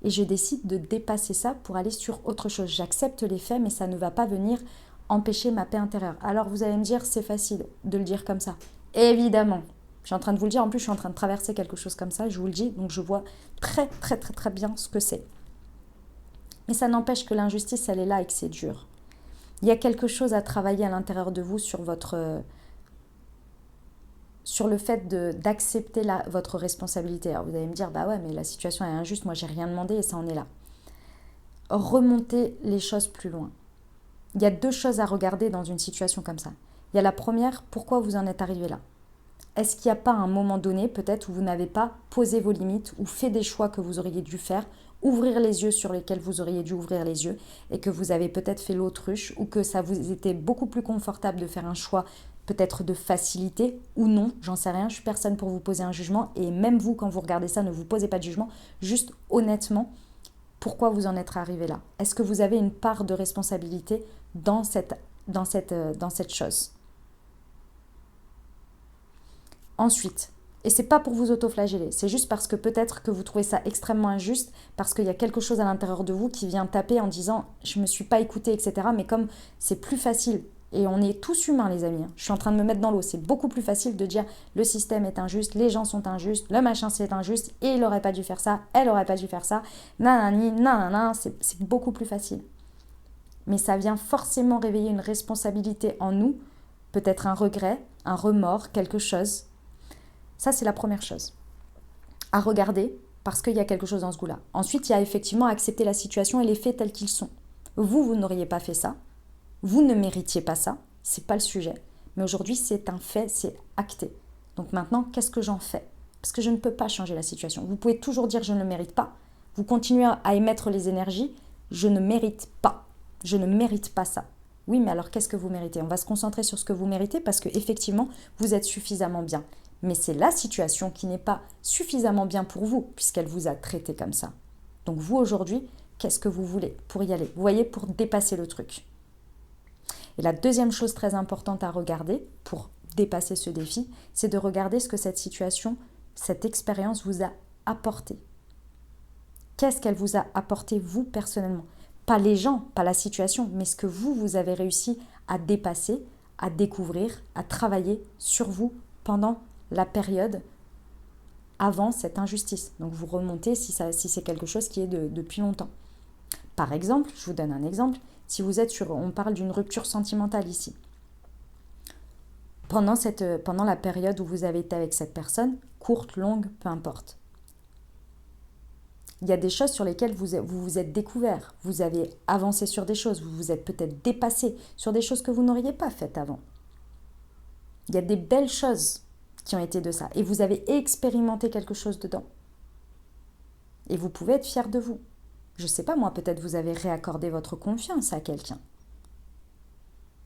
Et je décide de dépasser ça pour aller sur autre chose. J'accepte les faits, mais ça ne va pas venir empêcher ma paix intérieure. Alors vous allez me dire, c'est facile de le dire comme ça. Évidemment, je suis en train de vous le dire. En plus, je suis en train de traverser quelque chose comme ça, je vous le dis. Donc je vois très, très, très, très bien ce que c'est. Mais ça n'empêche que l'injustice, elle est là et que c'est dur. Il y a quelque chose à travailler à l'intérieur de vous sur le fait d'accepter votre responsabilité. Alors vous allez me dire, bah ouais, mais la situation est injuste, moi j'ai rien demandé et ça en est là. Remontez les choses plus loin. Il y a 2 choses à regarder dans une situation comme ça. Il y a la première, pourquoi vous en êtes arrivé là ? Est-ce qu'il n'y a pas un moment donné, peut-être, où vous n'avez pas posé vos limites ou fait des choix que vous auriez dû faire, ouvrir les yeux sur lesquels vous auriez dû ouvrir les yeux et que vous avez peut-être fait l'autruche ou que ça vous était beaucoup plus confortable de faire un choix peut-être de facilité ou non, j'en sais rien, je suis personne pour vous poser un jugement et même vous, quand vous regardez ça, ne vous posez pas de jugement, juste honnêtement, pourquoi vous en êtes arrivé là ? Est-ce que vous avez une part de responsabilité dans cette chose ? Ensuite, et c'est pas pour vous autoflageller, c'est juste parce que peut-être que vous trouvez ça extrêmement injuste, parce qu'il y a quelque chose à l'intérieur de vous qui vient taper en disant « je me suis pas écoutée, etc. » Mais comme c'est plus facile, et on est tous humains les amis, je suis en train de me mettre dans l'eau, c'est beaucoup plus facile de dire « le système est injuste, les gens sont injustes, le machin c'est injuste, et il aurait pas dû faire ça, elle aurait pas dû faire ça, nanani, nanana », c'est beaucoup plus facile. Mais ça vient forcément réveiller une responsabilité en nous, peut-être un regret, un remords, quelque chose. Ça, c'est la première chose à regarder parce qu'il y a quelque chose dans ce goût-là. Ensuite, il y a effectivement accepter la situation et les faits tels qu'ils sont. Vous n'auriez pas fait ça. Vous ne méritiez pas ça. C'est pas le sujet. Mais aujourd'hui, c'est un fait, c'est acté. Donc maintenant, qu'est-ce que j'en fais ? Parce que je ne peux pas changer la situation. Vous pouvez toujours dire « je ne le mérite pas ». Vous continuez à émettre les énergies « je ne mérite pas ». Je ne mérite pas ça. Oui, mais alors qu'est-ce que vous méritez ? On va se concentrer sur ce que vous méritez parce qu'effectivement, vous êtes suffisamment bien. Mais c'est la situation qui n'est pas suffisamment bien pour vous, puisqu'elle vous a traité comme ça. Donc vous, aujourd'hui, qu'est-ce que vous voulez pour y aller ? Vous voyez, pour dépasser le truc. Et la deuxième chose très importante à regarder, pour dépasser ce défi, c'est de regarder ce que cette situation, cette expérience vous a apporté. Qu'est-ce qu'elle vous a apporté, vous, personnellement ? Pas les gens, pas la situation, mais ce que vous avez réussi à dépasser, à découvrir, à travailler sur vous pendant la période avant cette injustice. Donc vous remontez si c'est quelque chose qui est depuis longtemps. Par exemple, je vous donne un exemple, si vous êtes on parle d'une rupture sentimentale ici. Pendant la période où vous avez été avec cette personne, courte, longue, peu importe. Il y a des choses sur lesquelles vous vous êtes découvert, vous avez avancé sur des choses, vous vous êtes peut-être dépassé sur des choses que vous n'auriez pas faites avant. Il y a des belles choses qui ont été de ça. Et vous avez expérimenté quelque chose dedans. Et vous pouvez être fier de vous. Je ne sais pas, moi, peut-être vous avez réaccordé votre confiance à quelqu'un.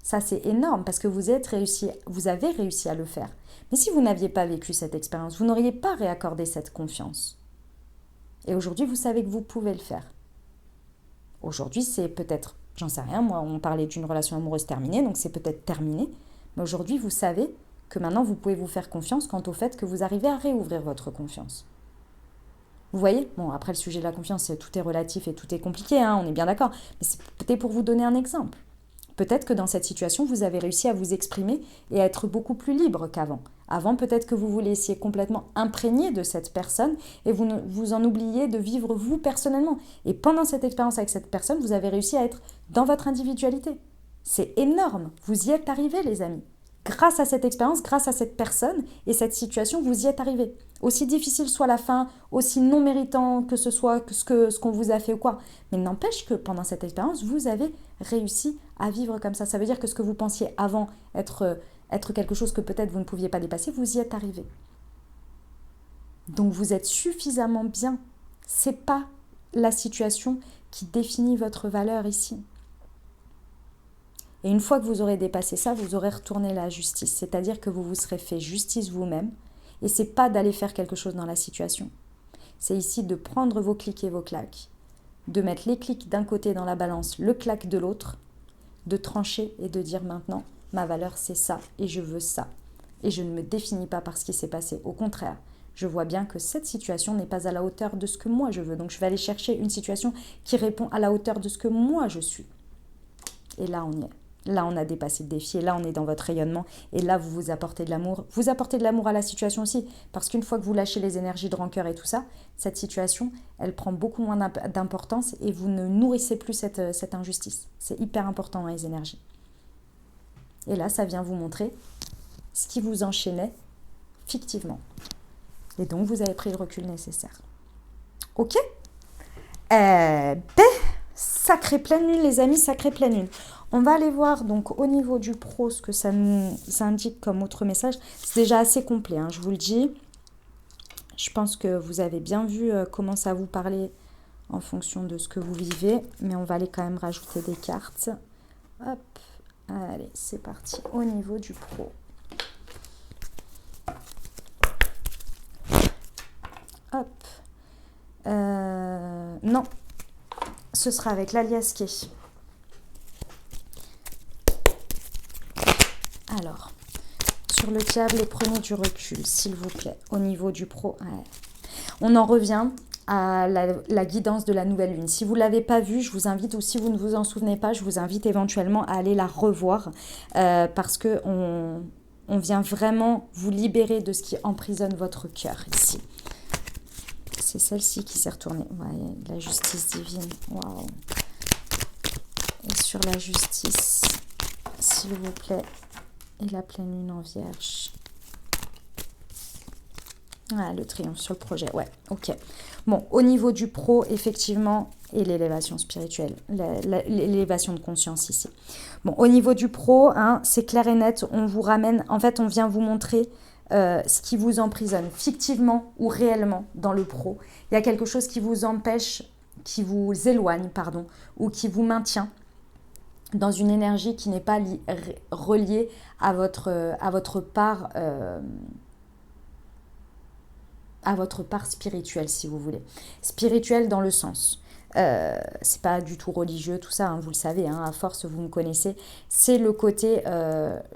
Ça, c'est énorme parce que vous avez réussi à le faire. Mais si vous n'aviez pas vécu cette expérience, vous n'auriez pas réaccordé cette confiance. Et aujourd'hui, vous savez que vous pouvez le faire. Aujourd'hui, c'est peut-être, j'en sais rien, moi, on parlait d'une relation amoureuse terminée, donc c'est peut-être terminé. Mais aujourd'hui, vous savez que maintenant, vous pouvez vous faire confiance quant au fait que vous arrivez à réouvrir votre confiance. Vous voyez ? Bon, après, le sujet de la confiance, tout est relatif et tout est compliqué, hein, on est bien d'accord. Mais c'est peut-être pour vous donner un exemple. Peut-être que dans cette situation, vous avez réussi à vous exprimer et à être beaucoup plus libre qu'avant. Avant, peut-être que vous vous laissiez complètement imprégner de cette personne et vous en oubliez de vivre vous personnellement. Et pendant cette expérience avec cette personne, vous avez réussi à être dans votre individualité. C'est énorme. Vous y êtes arrivés, les amis. Grâce à cette expérience, grâce à cette personne et cette situation, vous y êtes arrivés. Aussi difficile soit la fin, aussi non méritant que ce soit que ce qu'on vous a fait ou quoi. Mais n'empêche que pendant cette expérience, vous avez réussi à vivre comme ça. Ça veut dire que ce que vous pensiez avant être quelque chose que peut-être vous ne pouviez pas dépasser, vous y êtes arrivé. Donc vous êtes suffisamment bien. C'est pas la situation qui définit votre valeur ici. Et une fois que vous aurez dépassé ça, vous aurez retourné la justice. C'est-à-dire que vous vous serez fait justice vous-même. Et c'est pas d'aller faire quelque chose dans la situation. C'est ici de prendre vos clics et vos claques, de mettre les clics d'un côté dans la balance, le claque de l'autre, de trancher et de dire maintenant, ma valeur c'est ça et je veux ça. Et je ne me définis pas par ce qui s'est passé. Au contraire, je vois bien que cette situation n'est pas à la hauteur de ce que moi je veux. Donc je vais aller chercher une situation qui répond à la hauteur de ce que moi je suis. Et là, on y est. Là, on a dépassé le défi. Et là, on est dans votre rayonnement. Et là, vous vous apportez de l'amour. Vous apportez de l'amour à la situation aussi. Parce qu'une fois que vous lâchez les énergies de rancœur et tout ça, cette situation, elle prend beaucoup moins d'importance et vous ne nourrissez plus cette injustice. C'est hyper important dans les énergies. Et là, ça vient vous montrer ce qui vous enchaînait fictivement. Et donc, vous avez pris le recul nécessaire. Ok ? Sacrée pleine lune, les amis, sacrée pleine lune. On va aller voir donc au niveau du pro ce que ça nous indique comme autre message. C'est déjà assez complet, hein, je vous le dis. Je pense que vous avez bien vu comment ça vous parlait en fonction de ce que vous vivez. Mais on va aller quand même rajouter des cartes. Hop, allez, c'est parti. Au niveau du pro. Hop. Non, ce sera avec l'aliasqué. Alors, sur le diable, prenez du recul, s'il vous plaît, au niveau du pro. Ouais. On en revient à la guidance de la nouvelle lune. Si vous ne l'avez pas vue, je vous invite, ou si vous ne vous en souvenez pas, je vous invite éventuellement à aller la revoir parce qu'on vient vraiment vous libérer de ce qui emprisonne votre cœur ici. C'est celle-ci qui s'est retournée. Ouais, la justice divine. Waouh. Et sur la justice, s'il vous plaît, et la pleine lune en vierge. Ah, le triomphe sur le projet. Ouais, ok. Bon, au niveau du pro, effectivement, et l'élévation spirituelle, l'élévation de conscience ici. Bon, au niveau du pro, hein, c'est clair et net, on vous ramène, en fait, on vient vous montrer ce qui vous emprisonne, fictivement ou réellement dans le pro. Il y a quelque chose qui vous empêche, qui vous éloigne, pardon, ou qui vous maintient dans une énergie qui n'est pas reliée à votre part spirituelle, si vous voulez. Spirituelle dans le sens, c'est pas du tout religieux, tout ça, hein, vous le savez, hein, à force, vous me connaissez. C'est le côté,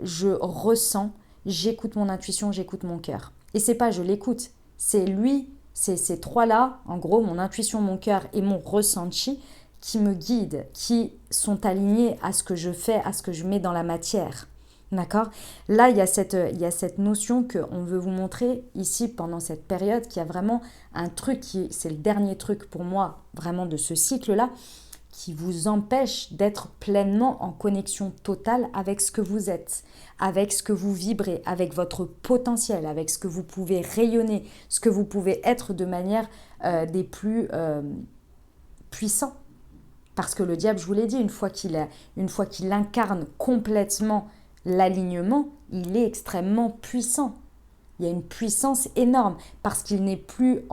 je ressens, j'écoute mon intuition, j'écoute mon cœur. Et c'est pas je l'écoute, c'est lui, c'est ces trois-là, en gros, mon intuition, mon cœur et mon ressenti, qui me guident, qui sont alignés à ce que je fais, à ce que je mets dans la matière. D'accord ? Là, il y a cette notion qu'on veut vous montrer ici pendant cette période, qu'il y a vraiment un truc, c'est le dernier truc pour moi, vraiment de ce cycle-là, qui vous empêche d'être pleinement en connexion totale avec ce que vous êtes, avec ce que vous vibrez, avec votre potentiel, avec ce que vous pouvez rayonner, ce que vous pouvez être de manière des plus puissants. Parce que le diable, je vous l'ai dit, une fois qu'il incarne complètement l'alignement, il est extrêmement puissant. Il y a une puissance énorme parce qu'il n'est plus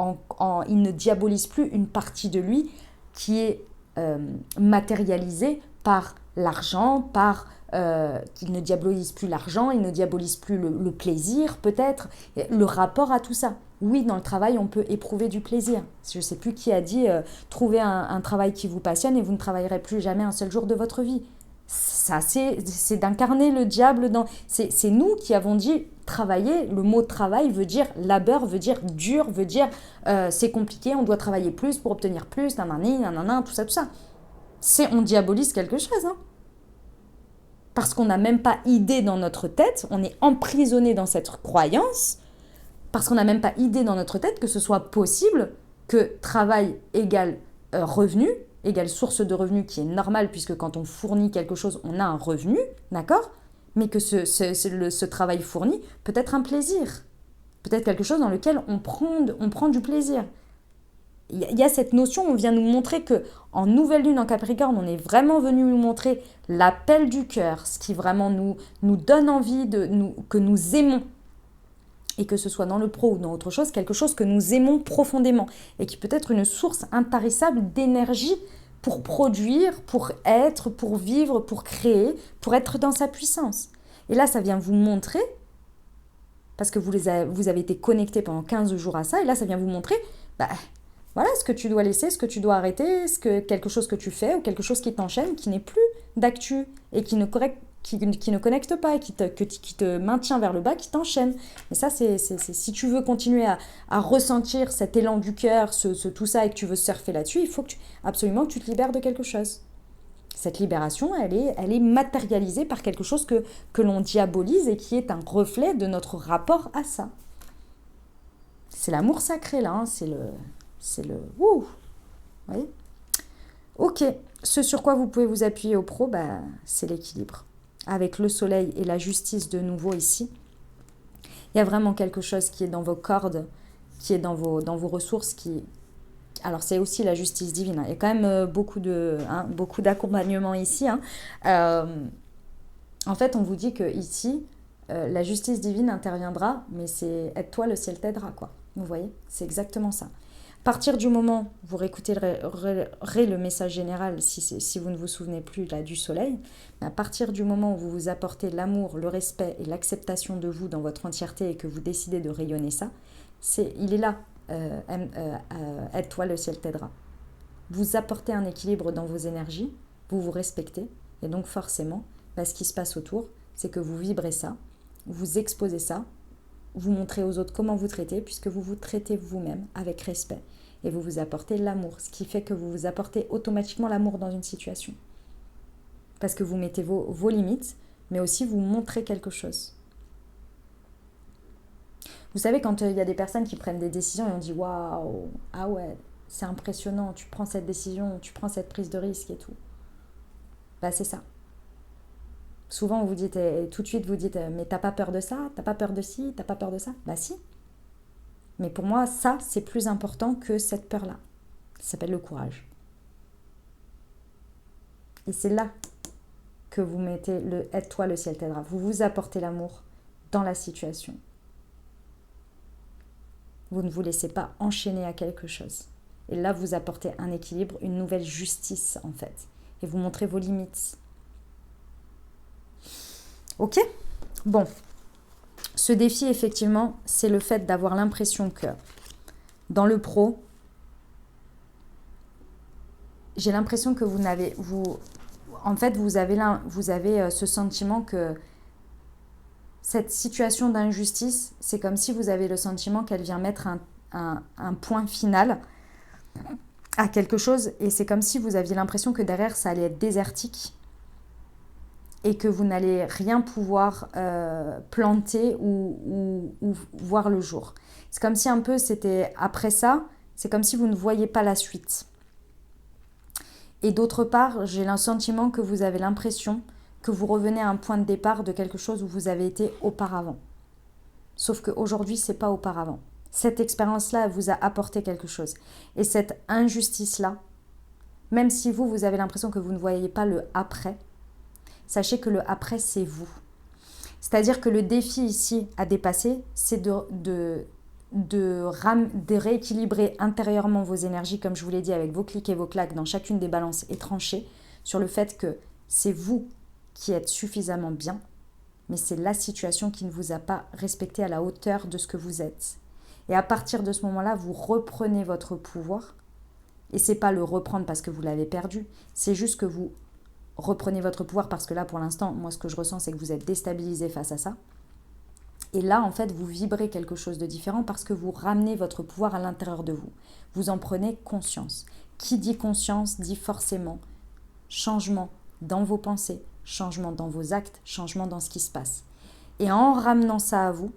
il ne diabolise plus une partie de lui qui est matérialisée par l'argent, qu'il ne diabolise plus l'argent, il ne diabolise plus le plaisir peut-être, le rapport à tout ça. Oui, dans le travail, on peut éprouver du plaisir. Je ne sais plus qui a dit trouvez un travail qui vous passionne et vous ne travaillerez plus jamais un seul jour de votre vie. Ça, c'est d'incarner le diable dans... C'est nous qui avons dit travailler. Le mot travail veut dire labeur, veut dire dur, veut dire c'est compliqué, on doit travailler plus pour obtenir plus, nanana, tout ça, tout ça. On diabolise quelque chose, hein. Parce qu'on n'a même pas idée dans notre tête, on est emprisonné dans cette croyance, parce qu'on n'a même pas idée dans notre tête que ce soit possible que travail égale revenu, égale source de revenus qui est normale, puisque quand on fournit quelque chose, on a un revenu, d'accord ? Mais que ce travail fourni peut être un plaisir, peut-être quelque chose dans lequel on prend du plaisir. Il y a cette notion, on vient nous montrer qu'en nouvelle lune en Capricorne, on est vraiment venu nous montrer l'appel du cœur, ce qui vraiment nous donne envie, que nous aimons. Et que ce soit dans le pro ou dans autre chose, quelque chose que nous aimons profondément et qui peut être une source intarissable d'énergie pour produire, pour être, pour vivre, pour créer, pour être dans sa puissance. Et là, ça vient vous montrer, parce que vous avez été connecté pendant 15 jours à ça, et là, ça vient vous montrer, voilà ce que tu dois laisser, ce que tu dois arrêter, quelque chose que tu fais ou quelque chose qui t'enchaîne, qui n'est plus d'actu et qui qui ne connecte pas et qui te maintient vers le bas, qui t'enchaîne. Mais ça, si tu veux continuer à ressentir cet élan du cœur, tout ça, et que tu veux surfer là-dessus, il faut absolument que tu te libères de quelque chose. Cette libération, elle est matérialisée par quelque chose que l'on diabolise et qui est un reflet de notre rapport à ça. C'est l'amour sacré, là. Hein, c'est le... Ouh. Vous voyez ? Ok. Ce sur quoi vous pouvez vous appuyer au pro, c'est l'équilibre. Avec le soleil et la justice de nouveau ici, il y a vraiment quelque chose qui est dans vos cordes, qui est dans vos ressources, Alors, c'est aussi la justice divine. Hein. Il y a quand même beaucoup d'accompagnement ici. Hein. En fait, on vous dit que ici, la justice divine interviendra, mais c'est aide-toi, le ciel t'aidera, quoi. Vous voyez ? C'est exactement ça. À partir du moment où vous réécouterez le message général, si vous ne vous souvenez plus là, du soleil, à partir du moment où vous vous apportez l'amour, le respect et l'acceptation de vous dans votre entièreté et que vous décidez de rayonner ça, il est là. Aide-toi, le ciel t'aidera. Vous apportez un équilibre dans vos énergies, vous vous respectez, et donc forcément, ce qui se passe autour, c'est que vous vibrez ça, vous exposez ça, vous montrez aux autres comment vous traitez, puisque vous vous traitez vous-même avec respect, et vous vous apportez l'amour, ce qui fait que vous vous apportez automatiquement l'amour dans une situation. Parce que vous mettez vos limites, mais aussi vous montrez quelque chose. Vous savez, quand il y a des personnes qui prennent des décisions et on dit « Waouh, ah ouais, c'est impressionnant, tu prends cette décision, tu prends cette prise de risque et tout. » C'est ça. Souvent, vous dites, tout de suite, vous dites « Mais t'as pas peur de ça? T'as pas peur de ci? T'as pas peur de ça ?» Si. Mais pour moi, ça, c'est plus important que cette peur-là. Ça s'appelle le courage. Et c'est là que vous mettez le « aide-toi, le ciel t'aidera ». Vous vous apportez l'amour dans la situation. Vous ne vous laissez pas enchaîner à quelque chose. Et là, vous apportez un équilibre, une nouvelle justice, en fait. Et vous montrez vos limites. Ok ? Bon. Ce défi, effectivement, c'est le fait d'avoir l'impression que dans le pro, j'ai l'impression que vous avez ce sentiment que cette situation d'injustice, c'est comme si vous avez le sentiment qu'elle vient mettre un point final à quelque chose, et c'est comme si vous aviez l'impression que derrière, ça allait être désertique et que vous n'allez rien pouvoir planter ou voir le jour. C'est comme si un peu c'était après ça, c'est comme si vous ne voyez pas la suite. Et d'autre part, j'ai le sentiment que vous avez l'impression que vous revenez à un point de départ de quelque chose où vous avez été auparavant. Sauf qu'aujourd'hui, ce n'est pas auparavant. Cette expérience-là, elle vous a apporté quelque chose. Et cette injustice-là, même si vous avez l'impression que vous ne voyez pas le après, sachez que le après, c'est vous. C'est-à-dire que le défi ici à dépasser, c'est de rééquilibrer intérieurement vos énergies, comme je vous l'ai dit, avec vos clics et vos claques dans chacune des balances, et trancher sur le fait que c'est vous qui êtes suffisamment bien, mais c'est la situation qui ne vous a pas respecté à la hauteur de ce que vous êtes. Et à partir de ce moment-là, vous reprenez votre pouvoir, et c'est pas le reprendre parce que vous l'avez perdu, c'est juste que vous reprenez votre pouvoir parce que là, pour l'instant, moi, ce que je ressens, c'est que vous êtes déstabilisé face à ça. Et là, en fait, vous vibrez quelque chose de différent parce que vous ramenez votre pouvoir à l'intérieur de vous. Vous en prenez conscience. Qui dit conscience dit forcément changement dans vos pensées, changement dans vos actes, changement dans ce qui se passe. Et en ramenant ça à vous,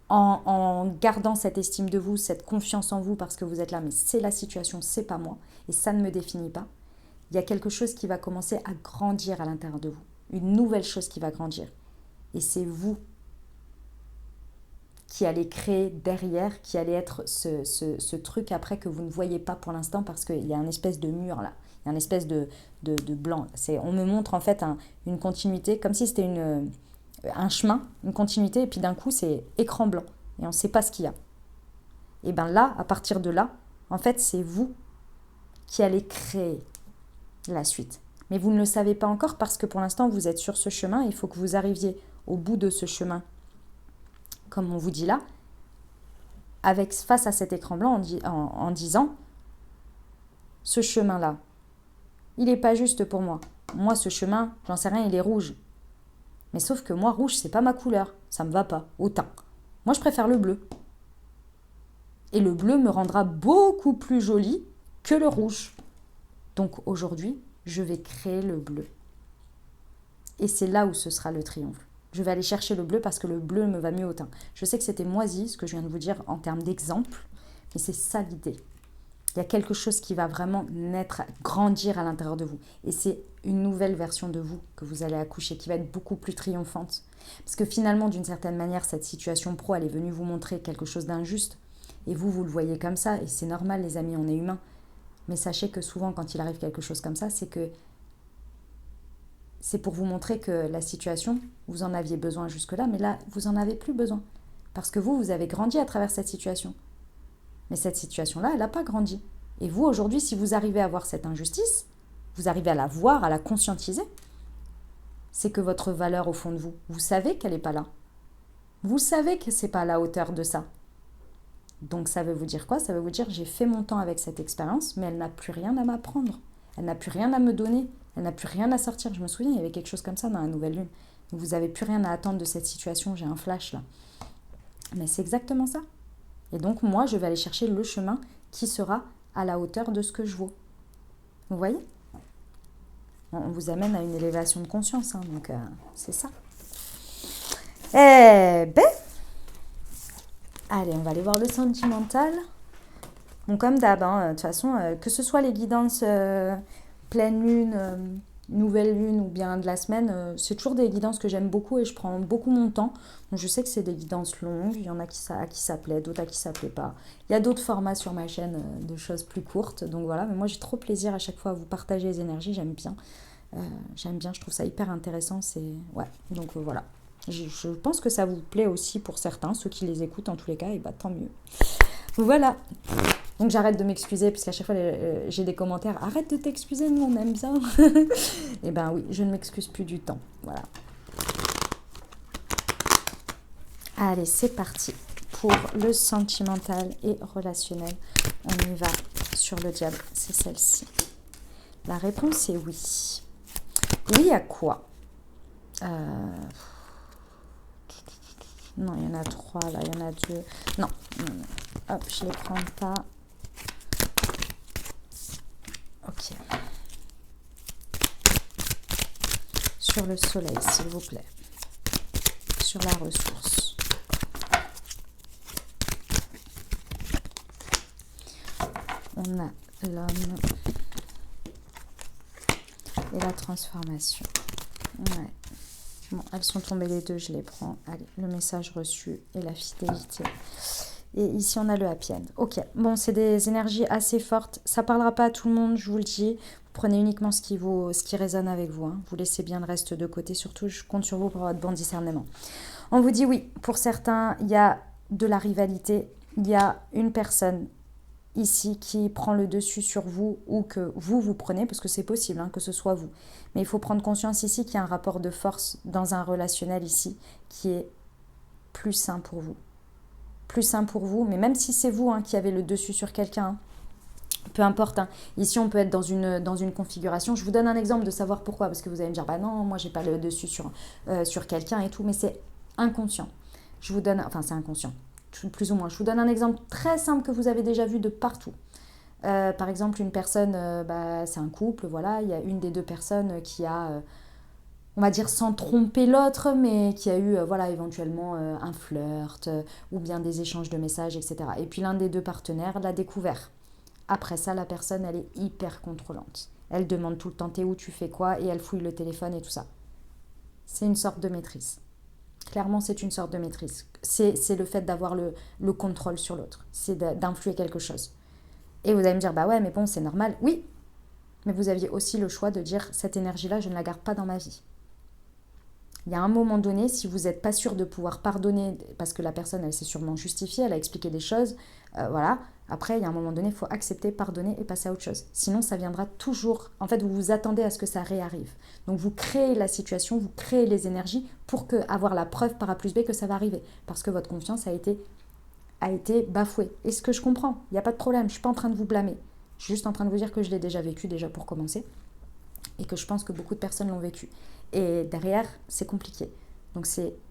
en gardant cette estime de vous, cette confiance en vous parce que vous êtes là, mais c'est la situation, c'est pas moi, et ça ne me définit pas, il y a quelque chose qui va commencer à grandir à l'intérieur de vous. Une nouvelle chose qui va grandir. Et c'est vous qui allez créer derrière, qui allez être ce truc après que vous ne voyez pas pour l'instant parce qu'il y a une espèce de mur là, il y a une espèce de blanc. On me montre en fait une continuité, comme si c'était un chemin, une continuité, et puis d'un coup c'est écran blanc et on ne sait pas ce qu'il y a. Et bien là, à partir de là, en fait c'est vous qui allez créer la suite. Mais vous ne le savez pas encore parce que pour l'instant vous êtes sur ce chemin, il faut que vous arriviez au bout de ce chemin, comme on vous dit là, face à cet écran blanc en disant ce chemin-là, il n'est pas juste pour moi. moi ce chemin, j'en sais rien, il est rouge. Mais sauf que moi, rouge, c'est pas ma couleur. Ça me va pas, au teint. Moi, je préfère le bleu. Et le bleu me rendra beaucoup plus jolie que le rouge. Donc aujourd'hui, je vais créer le bleu. Et c'est là où ce sera le triomphe. Je vais aller chercher le bleu parce que le bleu me va mieux au teint. Je sais que c'était moisi, ce que je viens de vous dire en termes d'exemple, mais c'est ça l'idée. Il y a quelque chose qui va vraiment naître, grandir à l'intérieur de vous. Et c'est une nouvelle version de vous que vous allez accoucher, qui va être beaucoup plus triomphante. Parce que finalement, d'une certaine manière, cette situation pro, elle est venue vous montrer quelque chose d'injuste. Et vous, vous le voyez comme ça. Et c'est normal, les amis, on est humains. Mais sachez que souvent, quand il arrive quelque chose comme ça, c'est pour vous montrer que la situation, vous en aviez besoin jusque-là, mais là, vous n'en avez plus besoin. Parce que vous avez grandi à travers cette situation. Mais cette situation-là, elle n'a pas grandi. Et vous, aujourd'hui, si vous arrivez à voir cette injustice, vous arrivez à la voir, à la conscientiser, c'est que votre valeur au fond de vous, vous savez qu'elle n'est pas là. Vous savez que ce n'est pas à la hauteur de ça. Donc ça veut vous dire quoi? Ça veut vous dire j'ai fait mon temps avec cette expérience, mais elle n'a plus rien à m'apprendre. Elle n'a plus rien à me donner. Elle n'a plus rien à sortir. Je me souviens, il y avait quelque chose comme ça dans la nouvelle lune. Vous n'avez plus rien à attendre de cette situation. J'ai un flash là. Mais c'est exactement ça. Et donc, moi, je vais aller chercher le chemin qui sera à la hauteur de ce que je vaux. Vous voyez? On vous amène à une élévation de conscience. Donc, c'est ça. Eh ben, allez, on va aller voir le sentimental. Bon, comme d'hab, de toute façon, que ce soit les guidances pleine lune, nouvelle lune ou bien de la semaine, c'est toujours des guidances que j'aime beaucoup et je prends beaucoup mon temps. Donc je sais que c'est des guidances longues, il y en a à qui ça plaît, d'autres à qui ça plaît pas. Il y a d'autres formats sur ma chaîne de choses plus courtes, donc voilà, mais moi j'ai trop plaisir à chaque fois à vous partager les énergies, j'aime bien, je trouve ça hyper intéressant, ouais, donc voilà. Je pense que ça vous plaît aussi pour certains, ceux qui les écoutent en tous les cas, et bah tant mieux. Voilà. Donc j'arrête de m'excuser, parce qu'à chaque fois j'ai des commentaires. Arrête de t'excuser, nous on aime bien. Et ben oui, je ne m'excuse plus du temps. Voilà. Allez, c'est parti pour le sentimental et relationnel. On y va sur le diable, c'est celle-ci. La réponse est oui. Oui à quoi? Non, il y en a 3 là, il y en a 2. Non. Hop, je ne les prends pas. Ok. Sur le soleil, s'il vous plaît. Sur la ressource. On a l'homme et la transformation. Ouais. Bon, elles sont tombées les deux, je les prends. Allez, le message reçu et la fidélité. Et ici, on a le happy end. Ok, bon, c'est des énergies assez fortes. Ça ne parlera pas à tout le monde, je vous le dis. Vous prenez uniquement ce qui résonne avec vous. Hein. Vous laissez bien le reste de côté. Surtout, je compte sur vous pour votre bon discernement. On vous dit oui. Pour certains, il y a de la rivalité. Il y a une personne ici qui prend le dessus sur vous ou que vous prenez, parce que c'est possible hein, que ce soit vous. Mais il faut prendre conscience ici qu'il y a un rapport de force dans un relationnel ici qui est plus sain pour vous. Plus sain pour vous, mais même si c'est vous hein, qui avez le dessus sur quelqu'un, hein, peu importe. Hein. Ici, on peut être dans une configuration. Je vous donne un exemple de savoir pourquoi, parce que vous allez me dire, bah non, moi, j'ai pas le dessus sur quelqu'un et tout, mais c'est inconscient. Je vous donne, enfin, c'est inconscient, plus ou moins. Je vous donne un exemple très simple que vous avez déjà vu de partout. Par exemple, une personne, c'est un couple, voilà, il y a une des deux personnes qui a... on va dire sans tromper l'autre, mais qui a eu éventuellement un flirt ou bien des échanges de messages, etc. Et puis l'un des deux partenaires l'a découvert. Après ça, la personne, elle est hyper contrôlante. Elle demande tout le temps, t'es où, tu fais quoi, et elle fouille le téléphone et tout ça. C'est une sorte de maîtrise. Clairement, c'est une sorte de maîtrise. C'est le fait d'avoir le contrôle sur l'autre. C'est d'influer quelque chose. Et vous allez me dire, bah ouais, mais bon, c'est normal. Oui, mais vous aviez aussi le choix de dire, cette énergie-là, je ne la garde pas dans ma vie. Il y a un moment donné, si vous n'êtes pas sûr de pouvoir pardonner, parce que la personne, elle s'est sûrement justifiée, elle a expliqué des choses, voilà. Après, il y a un moment donné, il faut accepter, pardonner et passer à autre chose. Sinon, ça viendra toujours... En fait, vous vous attendez à ce que ça réarrive. Donc, vous créez la situation, vous créez les énergies pour avoir la preuve par A plus B que ça va arriver. Parce que votre confiance a été bafouée. Et ce que je comprends, il n'y a pas de problème, je ne suis pas en train de vous blâmer. Je suis juste en train de vous dire que je l'ai déjà vécu, déjà pour commencer. et que je pense que beaucoup de personnes l'ont vécu. Et derrière, c'est compliqué. Donc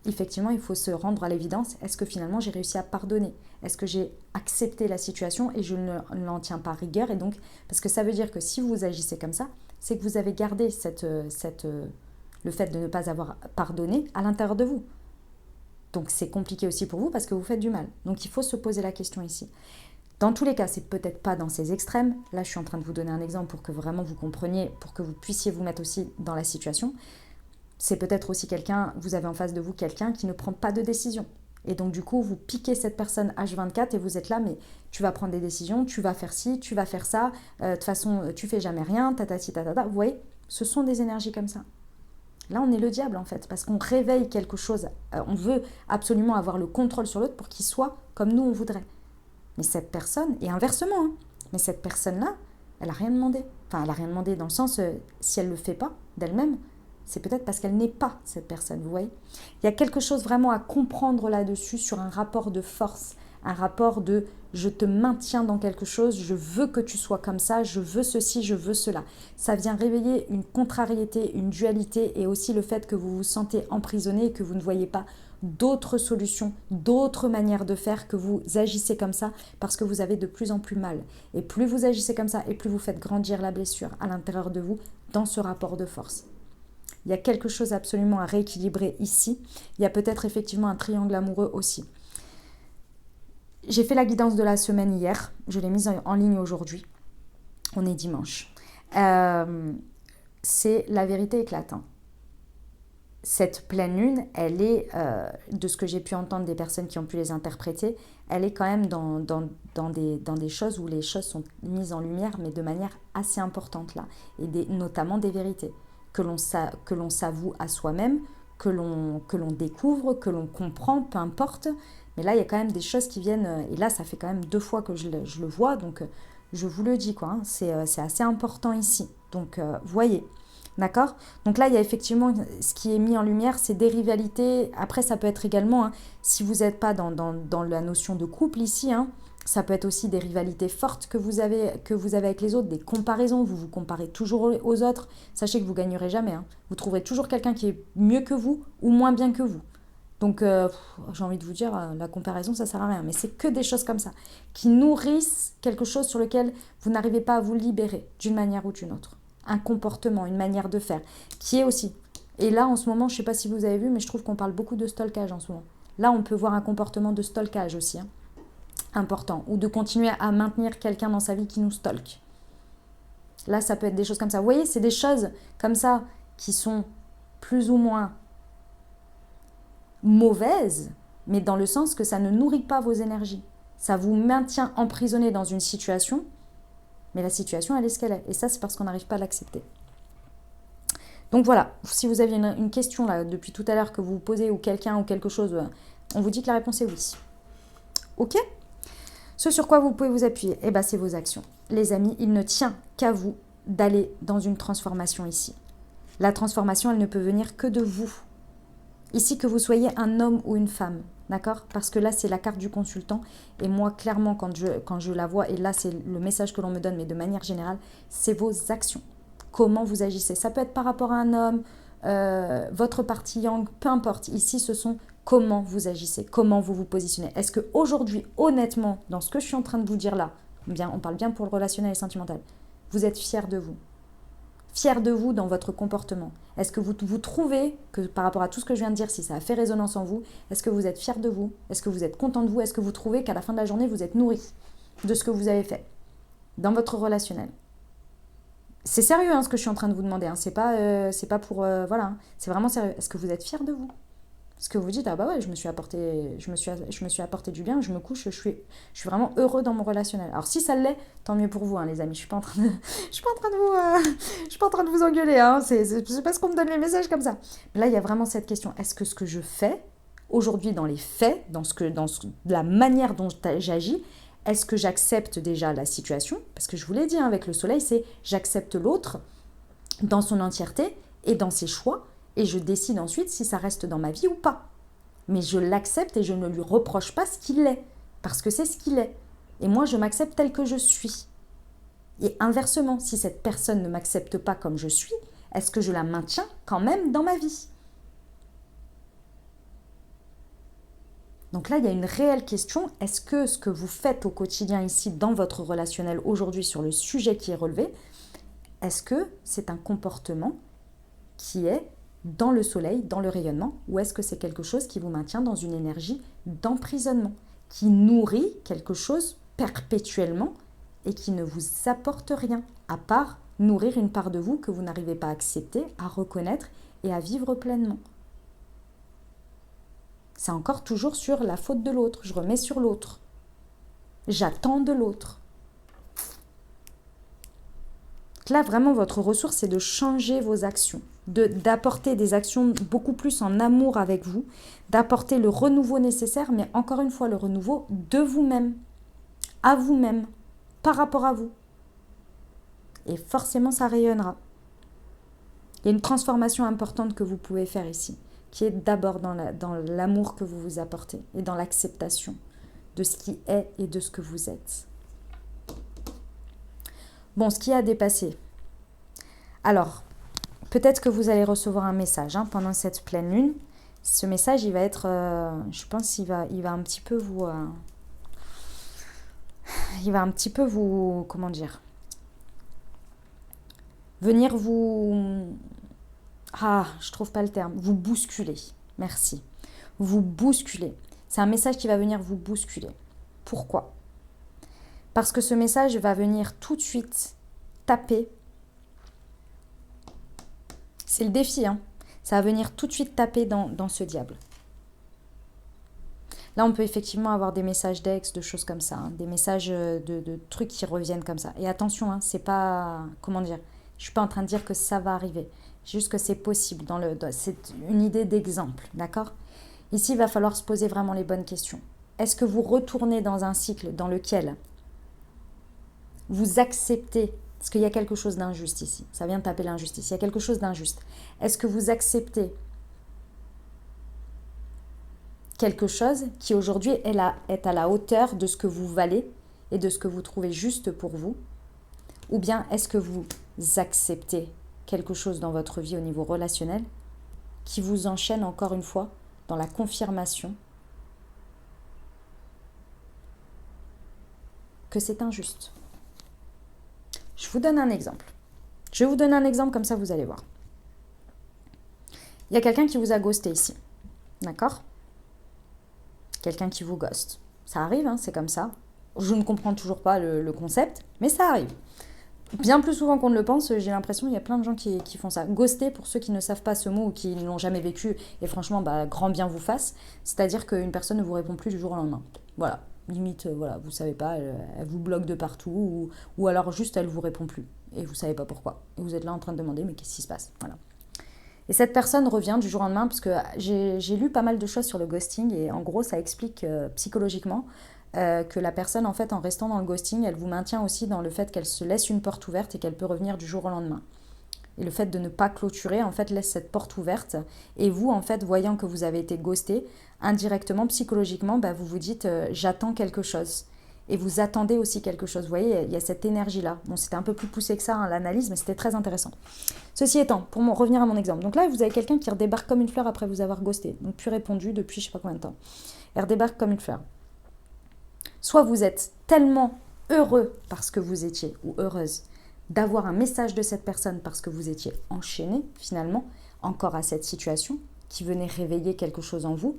effectivement, il faut se rendre à l'évidence. Est-ce que finalement, j'ai réussi à pardonner? Est-ce que j'ai accepté la situation et je n'en tiens pas rigueur? Et donc, parce que ça veut dire que si vous agissez comme ça, c'est que vous avez gardé le fait de ne pas avoir pardonné à l'intérieur de vous. Donc c'est compliqué aussi pour vous parce que vous faites du mal. Donc il faut se poser la question ici. Dans tous les cas, c'est peut-être pas dans ces extrêmes. Là, je suis en train de vous donner un exemple pour que vraiment vous compreniez, pour que vous puissiez vous mettre aussi dans la situation. C'est peut-être aussi vous avez en face de vous quelqu'un qui ne prend pas de décision. Et donc du coup, vous piquez cette personne H24 et vous êtes là, mais tu vas prendre des décisions, tu vas faire ci, tu vas faire ça, de toute façon, tu fais jamais rien, tatati tatata. Vous voyez, ce sont des énergies comme ça. Là, on est le diable en fait, parce qu'on réveille quelque chose, on veut absolument avoir le contrôle sur l'autre pour qu'il soit comme nous on voudrait. Mais cette personne, et inversement, hein, mais cette personne-là, elle n'a rien demandé. Enfin, elle n'a rien demandé dans le sens, si elle ne le fait pas d'elle-même, c'est peut-être parce qu'elle n'est pas cette personne, vous voyez. Il y a quelque chose vraiment à comprendre là-dessus sur un rapport de force, un rapport de je te maintiens dans quelque chose, je veux que tu sois comme ça, je veux ceci, je veux cela. Ça vient réveiller une contrariété, une dualité et aussi le fait que vous vous sentez emprisonné et que vous ne voyez pas d'autres solutions, d'autres manières de faire, que vous agissez comme ça parce que vous avez de plus en plus mal. Et plus vous agissez comme ça et plus vous faites grandir la blessure à l'intérieur de vous dans ce rapport de force. Il y a quelque chose absolument à rééquilibrer ici. Il y a peut-être effectivement un triangle amoureux aussi. J'ai fait la guidance de la semaine hier. Je l'ai mise en ligne aujourd'hui. On est dimanche. C'est la vérité éclate. Cette pleine lune, elle est, de ce que j'ai pu entendre des personnes qui ont pu les interpréter, elle est quand même dans des choses où les choses sont mises en lumière, mais de manière assez importante là. Et notamment des vérités que l'on s'avoue à soi-même, que l'on découvre, que l'on comprend, peu importe. Mais là, il y a quand même des choses qui viennent, et là, ça fait quand même 2 fois que je le vois, donc je vous le dis, quoi, hein, c'est assez important ici. Donc, voyez, d'accord? Donc là, il y a effectivement, ce qui est mis en lumière, c'est des rivalités. Après, ça peut être également, hein, si vous n'êtes pas dans la notion de couple ici, hein, ça peut être aussi des rivalités fortes que vous avez avec les autres, des comparaisons, vous vous comparez toujours aux autres. Sachez que vous ne gagnerez jamais, hein. Vous trouverez toujours quelqu'un qui est mieux que vous ou moins bien que vous. Donc, j'ai envie de vous dire, la comparaison, ça ne sert à rien. Mais c'est que des choses comme ça, qui nourrissent quelque chose sur lequel vous n'arrivez pas à vous libérer d'une manière ou d'une autre. Un comportement, une manière de faire, qui est aussi... Et là, en ce moment, je ne sais pas si vous avez vu, mais je trouve qu'on parle beaucoup de stalkage en ce moment. Là, on peut voir un comportement de stalkage aussi, hein, important. Ou de continuer à maintenir quelqu'un dans sa vie qui nous stalke. Là, ça peut être des choses comme ça. Vous voyez, c'est des choses comme ça qui sont plus ou moins mauvaise, mais dans le sens que ça ne nourrit pas vos énergies. Ça vous maintient emprisonné dans une situation, mais la situation, elle est ce qu'elle est. Et ça, c'est parce qu'on n'arrive pas à l'accepter. Donc voilà, si vous aviez une question là depuis tout à l'heure que vous vous posez, ou quelqu'un ou quelque chose, on vous dit que la réponse est oui. Ok? Ce sur quoi vous pouvez vous appuyer, eh ben, c'est vos actions. Les amis, il ne tient qu'à vous d'aller dans une transformation ici. La transformation, elle ne peut venir que de vous. Ici, que vous soyez un homme ou une femme, d'accord? Parce que là, c'est la carte du consultant. Et moi, clairement, quand je la vois, et là, c'est le message que l'on me donne, mais de manière générale, c'est vos actions. Comment vous agissez. Ça peut être par rapport à un homme, votre partie yang, peu importe. Ici, ce sont comment vous agissez, comment vous vous positionnez. Est-ce qu'aujourd'hui, honnêtement, dans ce que je suis en train de vous dire là, bien, on parle bien pour le relationnel et sentimental, vous êtes fiers de vous? Fier de vous dans votre comportement? Est-ce que vous trouvez que par rapport à tout ce que je viens de dire, si ça a fait résonance en vous, est-ce que vous êtes fier de vous? Est-ce que vous êtes content de vous? Est-ce que vous trouvez qu'à la fin de la journée, vous êtes nourri de ce que vous avez fait dans votre relationnel? C'est sérieux hein, ce que je suis en train de vous demander, hein. C'est pas pour... voilà, hein. C'est vraiment sérieux. Est-ce que vous êtes fier de vous? Est-ce que vous dites, ah bah ouais, je me suis apporté du bien, je me couche, je suis vraiment heureux dans mon relationnel. Alors si ça l'est, tant mieux pour vous, hein, les amis. Je suis pas en train de vous engueuler, hein. C'est parce qu'on me donne les messages comme ça. Mais là, il y a vraiment cette question. Est-ce que ce que je fais aujourd'hui dans les faits, la manière dont j'agis, est-ce que j'accepte déjà la situation? Parce que je vous l'ai dit, hein, avec le soleil, c'est j'accepte l'autre dans son entièreté et dans ses choix. Et je décide ensuite si ça reste dans ma vie ou pas. Mais je l'accepte et je ne lui reproche pas ce qu'il est. Parce que c'est ce qu'il est. Et moi, je m'accepte tel que je suis. Et inversement, si cette personne ne m'accepte pas comme je suis, est-ce que je la maintiens quand même dans ma vie? Donc là, il y a une réelle question. Est-ce que ce que vous faites au quotidien ici, dans votre relationnel aujourd'hui, sur le sujet qui est relevé, est-ce que c'est un comportement qui est dans le soleil, dans le rayonnement, ou est-ce que c'est quelque chose qui vous maintient dans une énergie d'emprisonnement, qui nourrit quelque chose perpétuellement et qui ne vous apporte rien, à part nourrir une part de vous que vous n'arrivez pas à accepter, à reconnaître et à vivre pleinement? C'est encore toujours sur la faute de l'autre, je remets sur l'autre. J'attends de l'autre. Là, vraiment, votre ressource, c'est de changer vos actions, d'apporter des actions beaucoup plus en amour avec vous, d'apporter le renouveau nécessaire, mais encore une fois, le renouveau de vous-même, à vous-même, par rapport à vous. Et forcément, ça rayonnera. Il y a une transformation importante que vous pouvez faire ici, qui est d'abord dans l'amour que vous vous apportez et dans l'acceptation de ce qui est et de ce que vous êtes. Bon, ce qui a dépassé. Alors, peut-être que vous allez recevoir un message pendant cette pleine lune. Ce message, il va être, je pense, il va un petit peu vous, comment dire, venir vous, je trouve pas le terme, vous bousculer. Merci. Vous bousculer. C'est un message qui va venir vous bousculer. Pourquoi ? Parce que ce message va venir tout de suite taper. C'est le défi, ça va venir tout de suite taper dans ce diable. Là, on peut effectivement avoir des messages d'ex, de choses comme ça, des messages de trucs qui reviennent comme ça. Et attention, c'est pas, comment dire, je suis pas en train de dire que ça va arriver, juste que c'est possible. C'est une idée d'exemple, d'accord ? Ici, il va falloir se poser vraiment les bonnes questions. Est-ce que vous retournez dans un cycle dans lequel vous acceptez, parce qu'il y a quelque chose d'injuste ici, ça vient de taper l'injustice, il y a quelque chose d'injuste. Est-ce que vous acceptez quelque chose qui aujourd'hui est à la hauteur de ce que vous valez et de ce que vous trouvez juste pour vous? Ou bien est-ce que vous acceptez quelque chose dans votre vie au niveau relationnel qui vous enchaîne encore une fois dans la confirmation que c'est injuste? Je vous donne un exemple. Je vais vous donner un exemple, comme ça vous allez voir. Il y a quelqu'un qui vous a ghosté ici. D'accord ? Quelqu'un qui vous ghoste. Ça arrive, c'est comme ça. Je ne comprends toujours pas le concept, mais ça arrive. Bien plus souvent qu'on ne le pense, j'ai l'impression qu'il y a plein de gens qui font ça. Ghoster, pour ceux qui ne savent pas ce mot ou qui ne l'ont jamais vécu, et franchement, grand bien vous fasse, c'est-à-dire qu'une personne ne vous répond plus du jour au lendemain. Voilà. Limite, vous savez pas, elle vous bloque de partout, ou alors juste elle vous répond plus, et vous savez pas pourquoi. Et vous êtes là en train de demander, mais qu'est-ce qui se passe ? Voilà. Et cette personne revient du jour au lendemain, parce que j'ai lu pas mal de choses sur le ghosting, et en gros, ça explique psychologiquement que la personne, en fait, en restant dans le ghosting, elle vous maintient aussi dans le fait qu'elle se laisse une porte ouverte et qu'elle peut revenir du jour au lendemain. Et le fait de ne pas clôturer, en fait, laisse cette porte ouverte. Et vous, en fait, voyant que vous avez été ghosté, indirectement, psychologiquement, vous vous dites j'attends quelque chose. Et vous attendez aussi quelque chose. Vous voyez, il y a cette énergie-là. Bon, c'était un peu plus poussé que ça, l'analyse, mais c'était très intéressant. Ceci étant, pour revenir à mon exemple. Donc là, vous avez quelqu'un qui redébarque comme une fleur après vous avoir ghosté. Donc plus répondu depuis je ne sais pas combien de temps. Elle redébarque comme une fleur. Soit vous êtes tellement heureux parce que vous étiez, ou heureuse, d'avoir un message de cette personne parce que vous étiez enchaîné, finalement, encore à cette situation, qui venait réveiller quelque chose en vous.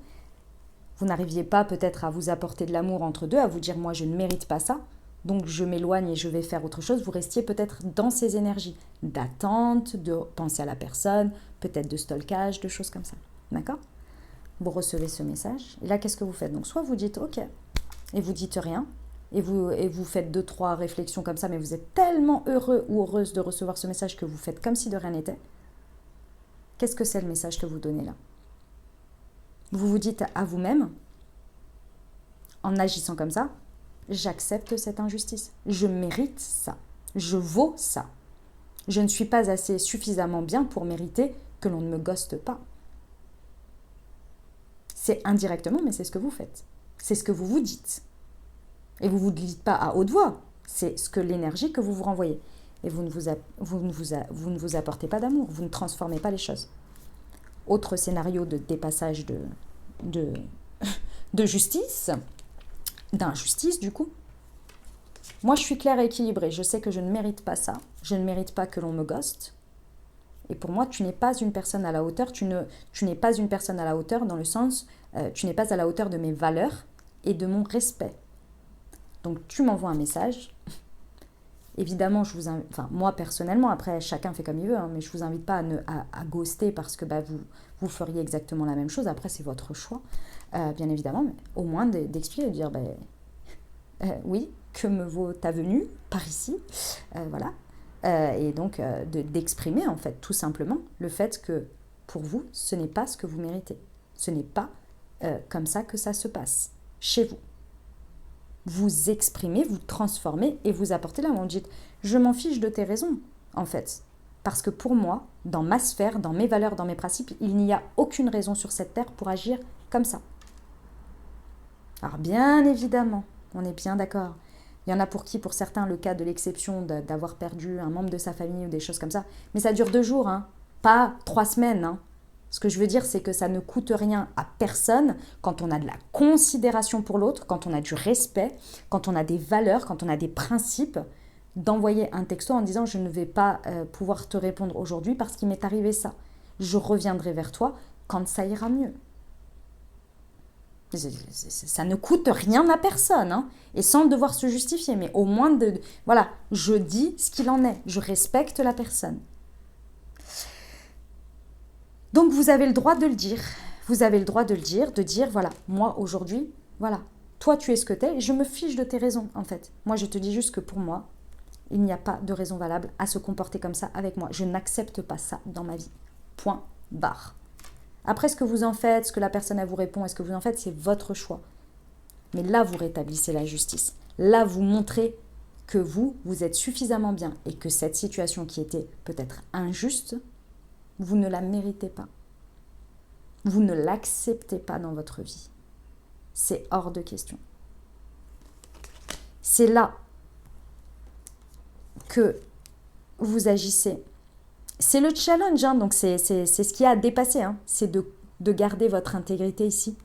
Vous n'arriviez pas peut-être à vous apporter de l'amour entre deux, à vous dire « moi je ne mérite pas ça », donc je m'éloigne et je vais faire autre chose. Vous restiez peut-être dans ces énergies d'attente, de penser à la personne, peut-être de stalkage, de choses comme ça. D'accord ? Vous recevez ce message, et là qu'est-ce que vous faites ? Donc soit vous dites « ok », et vous dites rien, et vous faites 2-3 réflexions comme ça, mais vous êtes tellement heureux ou heureuse de recevoir ce message que vous faites comme si de rien n'était. Qu'est-ce que c'est le message que vous donnez là ? Vous vous dites à vous-même, en agissant comme ça, j'accepte cette injustice, je mérite ça, je vaux ça. Je ne suis pas assez suffisamment bien pour mériter que l'on ne me ghoste pas. C'est indirectement, mais c'est ce que vous faites. C'est ce que vous vous dites. Et vous ne vous le dites pas à haute voix. C'est ce que l'énergie que vous vous renvoyez. Et vous ne vous apportez pas d'amour, vous ne transformez pas les choses. Autre scénario de dépassage de, de justice, d'injustice du coup. Moi, je suis claire et équilibrée. Je sais que je ne mérite pas ça. Je ne mérite pas que l'on me ghoste. Et pour moi, tu n'es pas une personne à la hauteur. Tu n'es pas une personne à la hauteur dans le sens, tu n'es pas à la hauteur de mes valeurs et de mon respect. Donc, tu m'envoies un message. Évidemment, moi personnellement, après chacun fait comme il veut, hein, mais je ne vous invite pas à ghoster parce que vous feriez exactement la même chose. Après, c'est votre choix, bien évidemment. Mais au moins d'expliquer, de dire, oui, que me vaut ta venue par ici, voilà. Et donc d'exprimer en fait tout simplement le fait que pour vous, ce n'est pas ce que vous méritez. Ce n'est pas comme ça que ça se passe chez vous. Vous exprimez, vous transformez et vous apportez là où on dit je m'en fiche de tes raisons en fait. Parce que pour moi, dans ma sphère, dans mes valeurs, dans mes principes, il n'y a aucune raison sur cette terre pour agir comme ça. Alors bien évidemment, on est bien d'accord. Il y en a pour certains, le cas de l'exception d'avoir perdu un membre de sa famille ou des choses comme ça. Mais ça dure 2 jours, hein, pas 3 semaines. Hein. Ce que je veux dire, c'est que ça ne coûte rien à personne quand on a de la considération pour l'autre, quand on a du respect, quand on a des valeurs, quand on a des principes, d'envoyer un texto en disant « je ne vais pas pouvoir te répondre aujourd'hui parce qu'il m'est arrivé ça. Je reviendrai vers toi quand ça ira mieux. » Ça ne coûte rien à personne, hein, et sans devoir se justifier, mais au moins, voilà, je dis ce qu'il en est, je respecte la personne. Donc vous avez le droit de le dire, de dire, voilà, moi aujourd'hui, voilà, toi tu es ce que t'es, et je me fiche de tes raisons en fait. Moi je te dis juste que pour moi, il n'y a pas de raison valable à se comporter comme ça avec moi. Je n'accepte pas ça dans ma vie. Point barre. Après, ce que vous en faites, ce que la personne elle vous répond, est-ce que vous en faites, c'est votre choix. Mais là, vous rétablissez la justice. Là, vous montrez que vous êtes suffisamment bien et que cette situation qui était peut-être injuste, vous ne la méritez pas. Vous ne l'acceptez pas dans votre vie. C'est hors de question. C'est là que vous agissez. C'est le challenge, hein, donc c'est ce qui a à dépasser, hein, c'est de garder votre intégrité ici,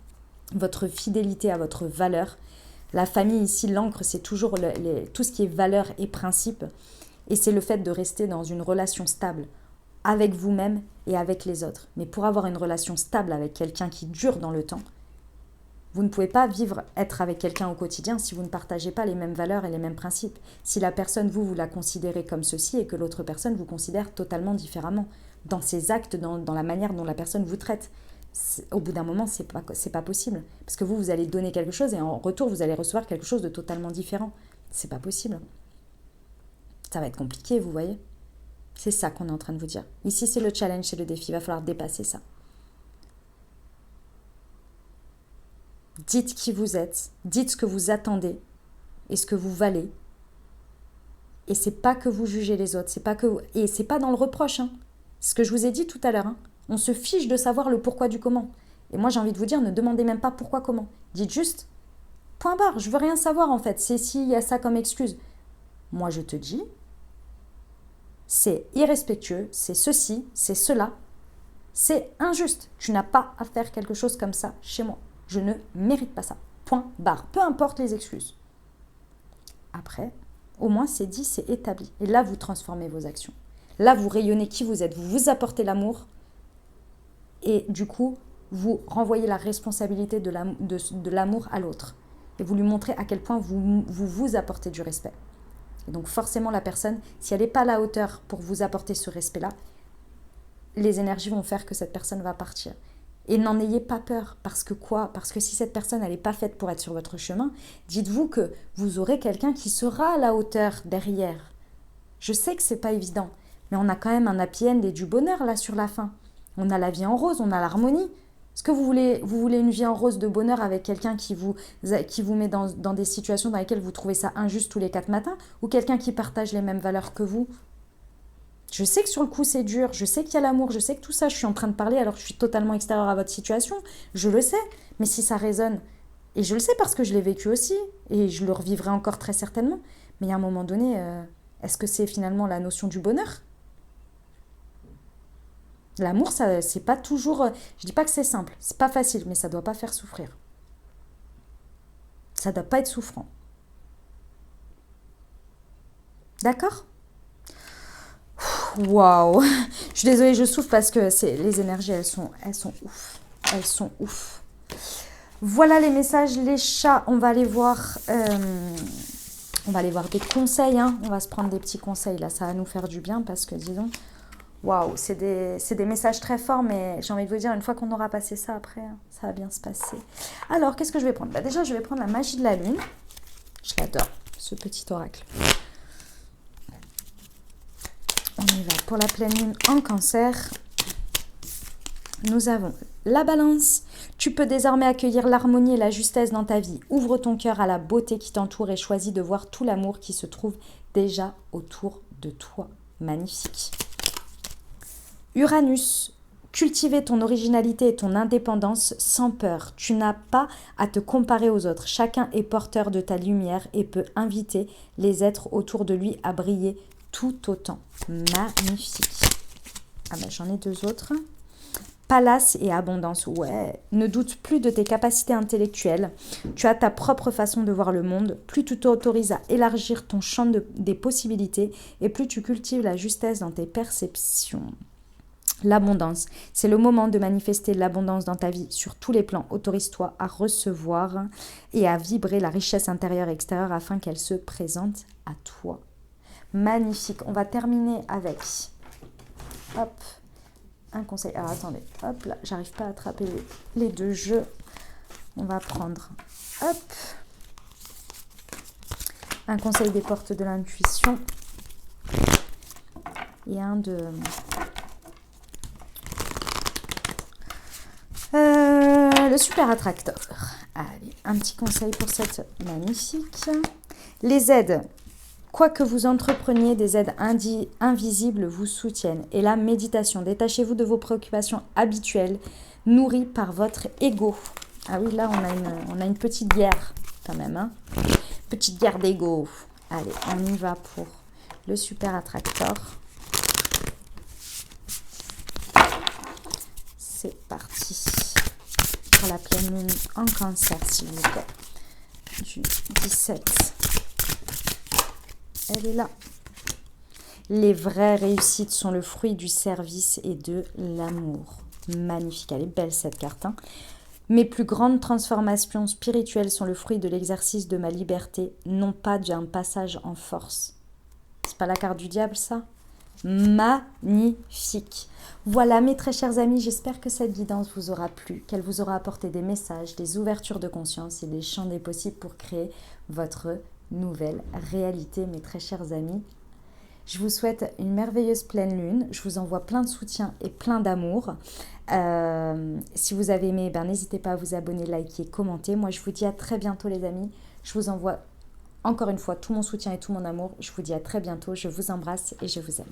votre fidélité à votre valeur. La famille ici, l'ancre, c'est toujours tout ce qui est valeur et principe. Et c'est le fait de rester dans une relation stable avec vous-même et avec les autres. Mais pour avoir une relation stable avec quelqu'un qui dure dans le temps, vous ne pouvez pas être avec quelqu'un au quotidien si vous ne partagez pas les mêmes valeurs et les mêmes principes. Si la personne, vous la considérez comme ceci et que l'autre personne vous considère totalement différemment dans ses actes, dans la manière dont la personne vous traite. Au bout d'un moment, c'est pas possible. Parce que vous allez donner quelque chose et en retour, vous allez recevoir quelque chose de totalement différent. C'est pas possible. Ça va être compliqué, vous voyez. C'est ça qu'on est en train de vous dire. Ici, c'est le challenge, c'est le défi. Il va falloir dépasser ça. Dites qui vous êtes, dites ce que vous attendez et ce que vous valez. Et c'est pas que vous jugez les autres, et c'est pas dans le reproche. Hein. C'est ce que je vous ai dit tout à l'heure. Hein. On se fiche de savoir le pourquoi du comment. Et moi, j'ai envie de vous dire, ne demandez même pas pourquoi, comment. Dites juste, point barre, je veux rien savoir en fait. C'est s'il y a ça comme excuse. Moi, je te dis, c'est irrespectueux, c'est ceci, c'est cela. C'est injuste. Tu n'as pas à faire quelque chose comme ça chez moi. Je ne mérite pas ça. Point barre. Peu importe les excuses. Après, au moins c'est dit, c'est établi. Et là, vous transformez vos actions. Là, vous rayonnez qui vous êtes. Vous vous apportez l'amour. Et du coup, vous renvoyez la responsabilité de l'amour à l'autre. Et vous lui montrez à quel point vous apportez du respect. Et donc forcément, la personne, si elle n'est pas à la hauteur pour vous apporter ce respect-là, les énergies vont faire que cette personne va partir. Et n'en ayez pas peur. Parce que quoi ? Parce que si cette personne, elle n'est pas faite pour être sur votre chemin, dites-vous que vous aurez quelqu'un qui sera à la hauteur derrière. Je sais que c'est pas évident, mais on a quand même un happy end et du bonheur là sur la fin. On a la vie en rose, on a l'harmonie. Est-ce que vous voulez une vie en rose de bonheur avec quelqu'un qui vous met dans des situations dans lesquelles vous trouvez ça injuste tous les 4 matins, ou quelqu'un qui partage les mêmes valeurs que vous ? Je sais que sur le coup c'est dur, je sais qu'il y a l'amour, je sais que tout ça, je suis en train de parler alors que je suis totalement extérieure à votre situation, je le sais, mais si ça résonne, et je le sais parce que je l'ai vécu aussi, et je le revivrai encore très certainement, Mais à un moment donné, est-ce que c'est finalement la notion du bonheur? L'amour, ça, c'est pas toujours. Je dis pas que c'est simple, c'est pas facile, mais ça doit pas faire souffrir. Ça doit pas être souffrant. D'accord? Waouh! Je suis désolée, je souffle parce que les énergies, elles sont ouf. Elles sont ouf. Voilà les messages, les chats. On va aller voir des conseils. Hein. On va se prendre des petits conseils là. Ça va nous faire du bien parce que, disons, waouh, c'est des messages très forts, mais j'ai envie de vous dire, une fois qu'on aura passé ça après, ça va bien se passer. Alors, qu'est-ce que je vais prendre? Déjà, je vais prendre la magie de la lune. Je l'adore, ce petit oracle. On y va pour la pleine lune en Cancer. Nous avons la Balance. Tu peux désormais accueillir l'harmonie et la justesse dans ta vie. Ouvre ton cœur à la beauté qui t'entoure et choisis de voir tout l'amour qui se trouve déjà autour de toi. Magnifique. Uranus. Cultiver ton originalité et ton indépendance sans peur. Tu n'as pas à te comparer aux autres. Chacun est porteur de ta lumière et peut inviter les êtres autour de lui à briller tout autant. Magnifique. Ah ben j'en ai deux autres. Palace et abondance. Ouais. Ne doute plus de tes capacités intellectuelles. Tu as ta propre façon de voir le monde. Plus tu t'autorises à élargir ton champ des possibilités et plus tu cultives la justesse dans tes perceptions. L'abondance. C'est le moment de manifester l'abondance dans ta vie sur tous les plans. Autorise-toi à recevoir et à vibrer la richesse intérieure et extérieure afin qu'elle se présente à toi. Magnifique. On va terminer avec hop, un conseil. Alors attendez, hop là, j'arrive pas à attraper les deux jeux. On va prendre hop, un conseil des portes de l'intuition et un de le super attracteur. Allez, un petit conseil pour cette magnifique. Les aides. Quoi que vous entrepreniez, des aides invisibles vous soutiennent. Et la méditation. Détachez-vous de vos préoccupations habituelles, nourries par votre ego. Ah oui, là, on a une petite guerre, quand même. Hein, petite guerre d'ego. Allez, on y va pour le super attracteur. C'est parti. Pour la pleine lune en Cancer, s'il vous plaît. Du 17. Elle est là. Les vraies réussites sont le fruit du service et de l'amour. Magnifique, elle est belle cette carte. Hein. Mes plus grandes transformations spirituelles sont le fruit de l'exercice de ma liberté, non pas d'un passage en force. C'est pas la carte du diable, ça? Magnifique. Voilà mes très chers amis, j'espère que cette guidance vous aura plu, qu'elle vous aura apporté des messages, des ouvertures de conscience et des champs des possibles pour créer votre nouvelle réalité, mes très chers amis. Je vous souhaite une merveilleuse pleine lune. Je vous envoie plein de soutien et plein d'amour. Si vous avez aimé, n'hésitez pas à vous abonner, liker, commenter. Moi, je vous dis à très bientôt, les amis. Je vous envoie encore une fois tout mon soutien et tout mon amour. Je vous dis à très bientôt. Je vous embrasse et je vous aime.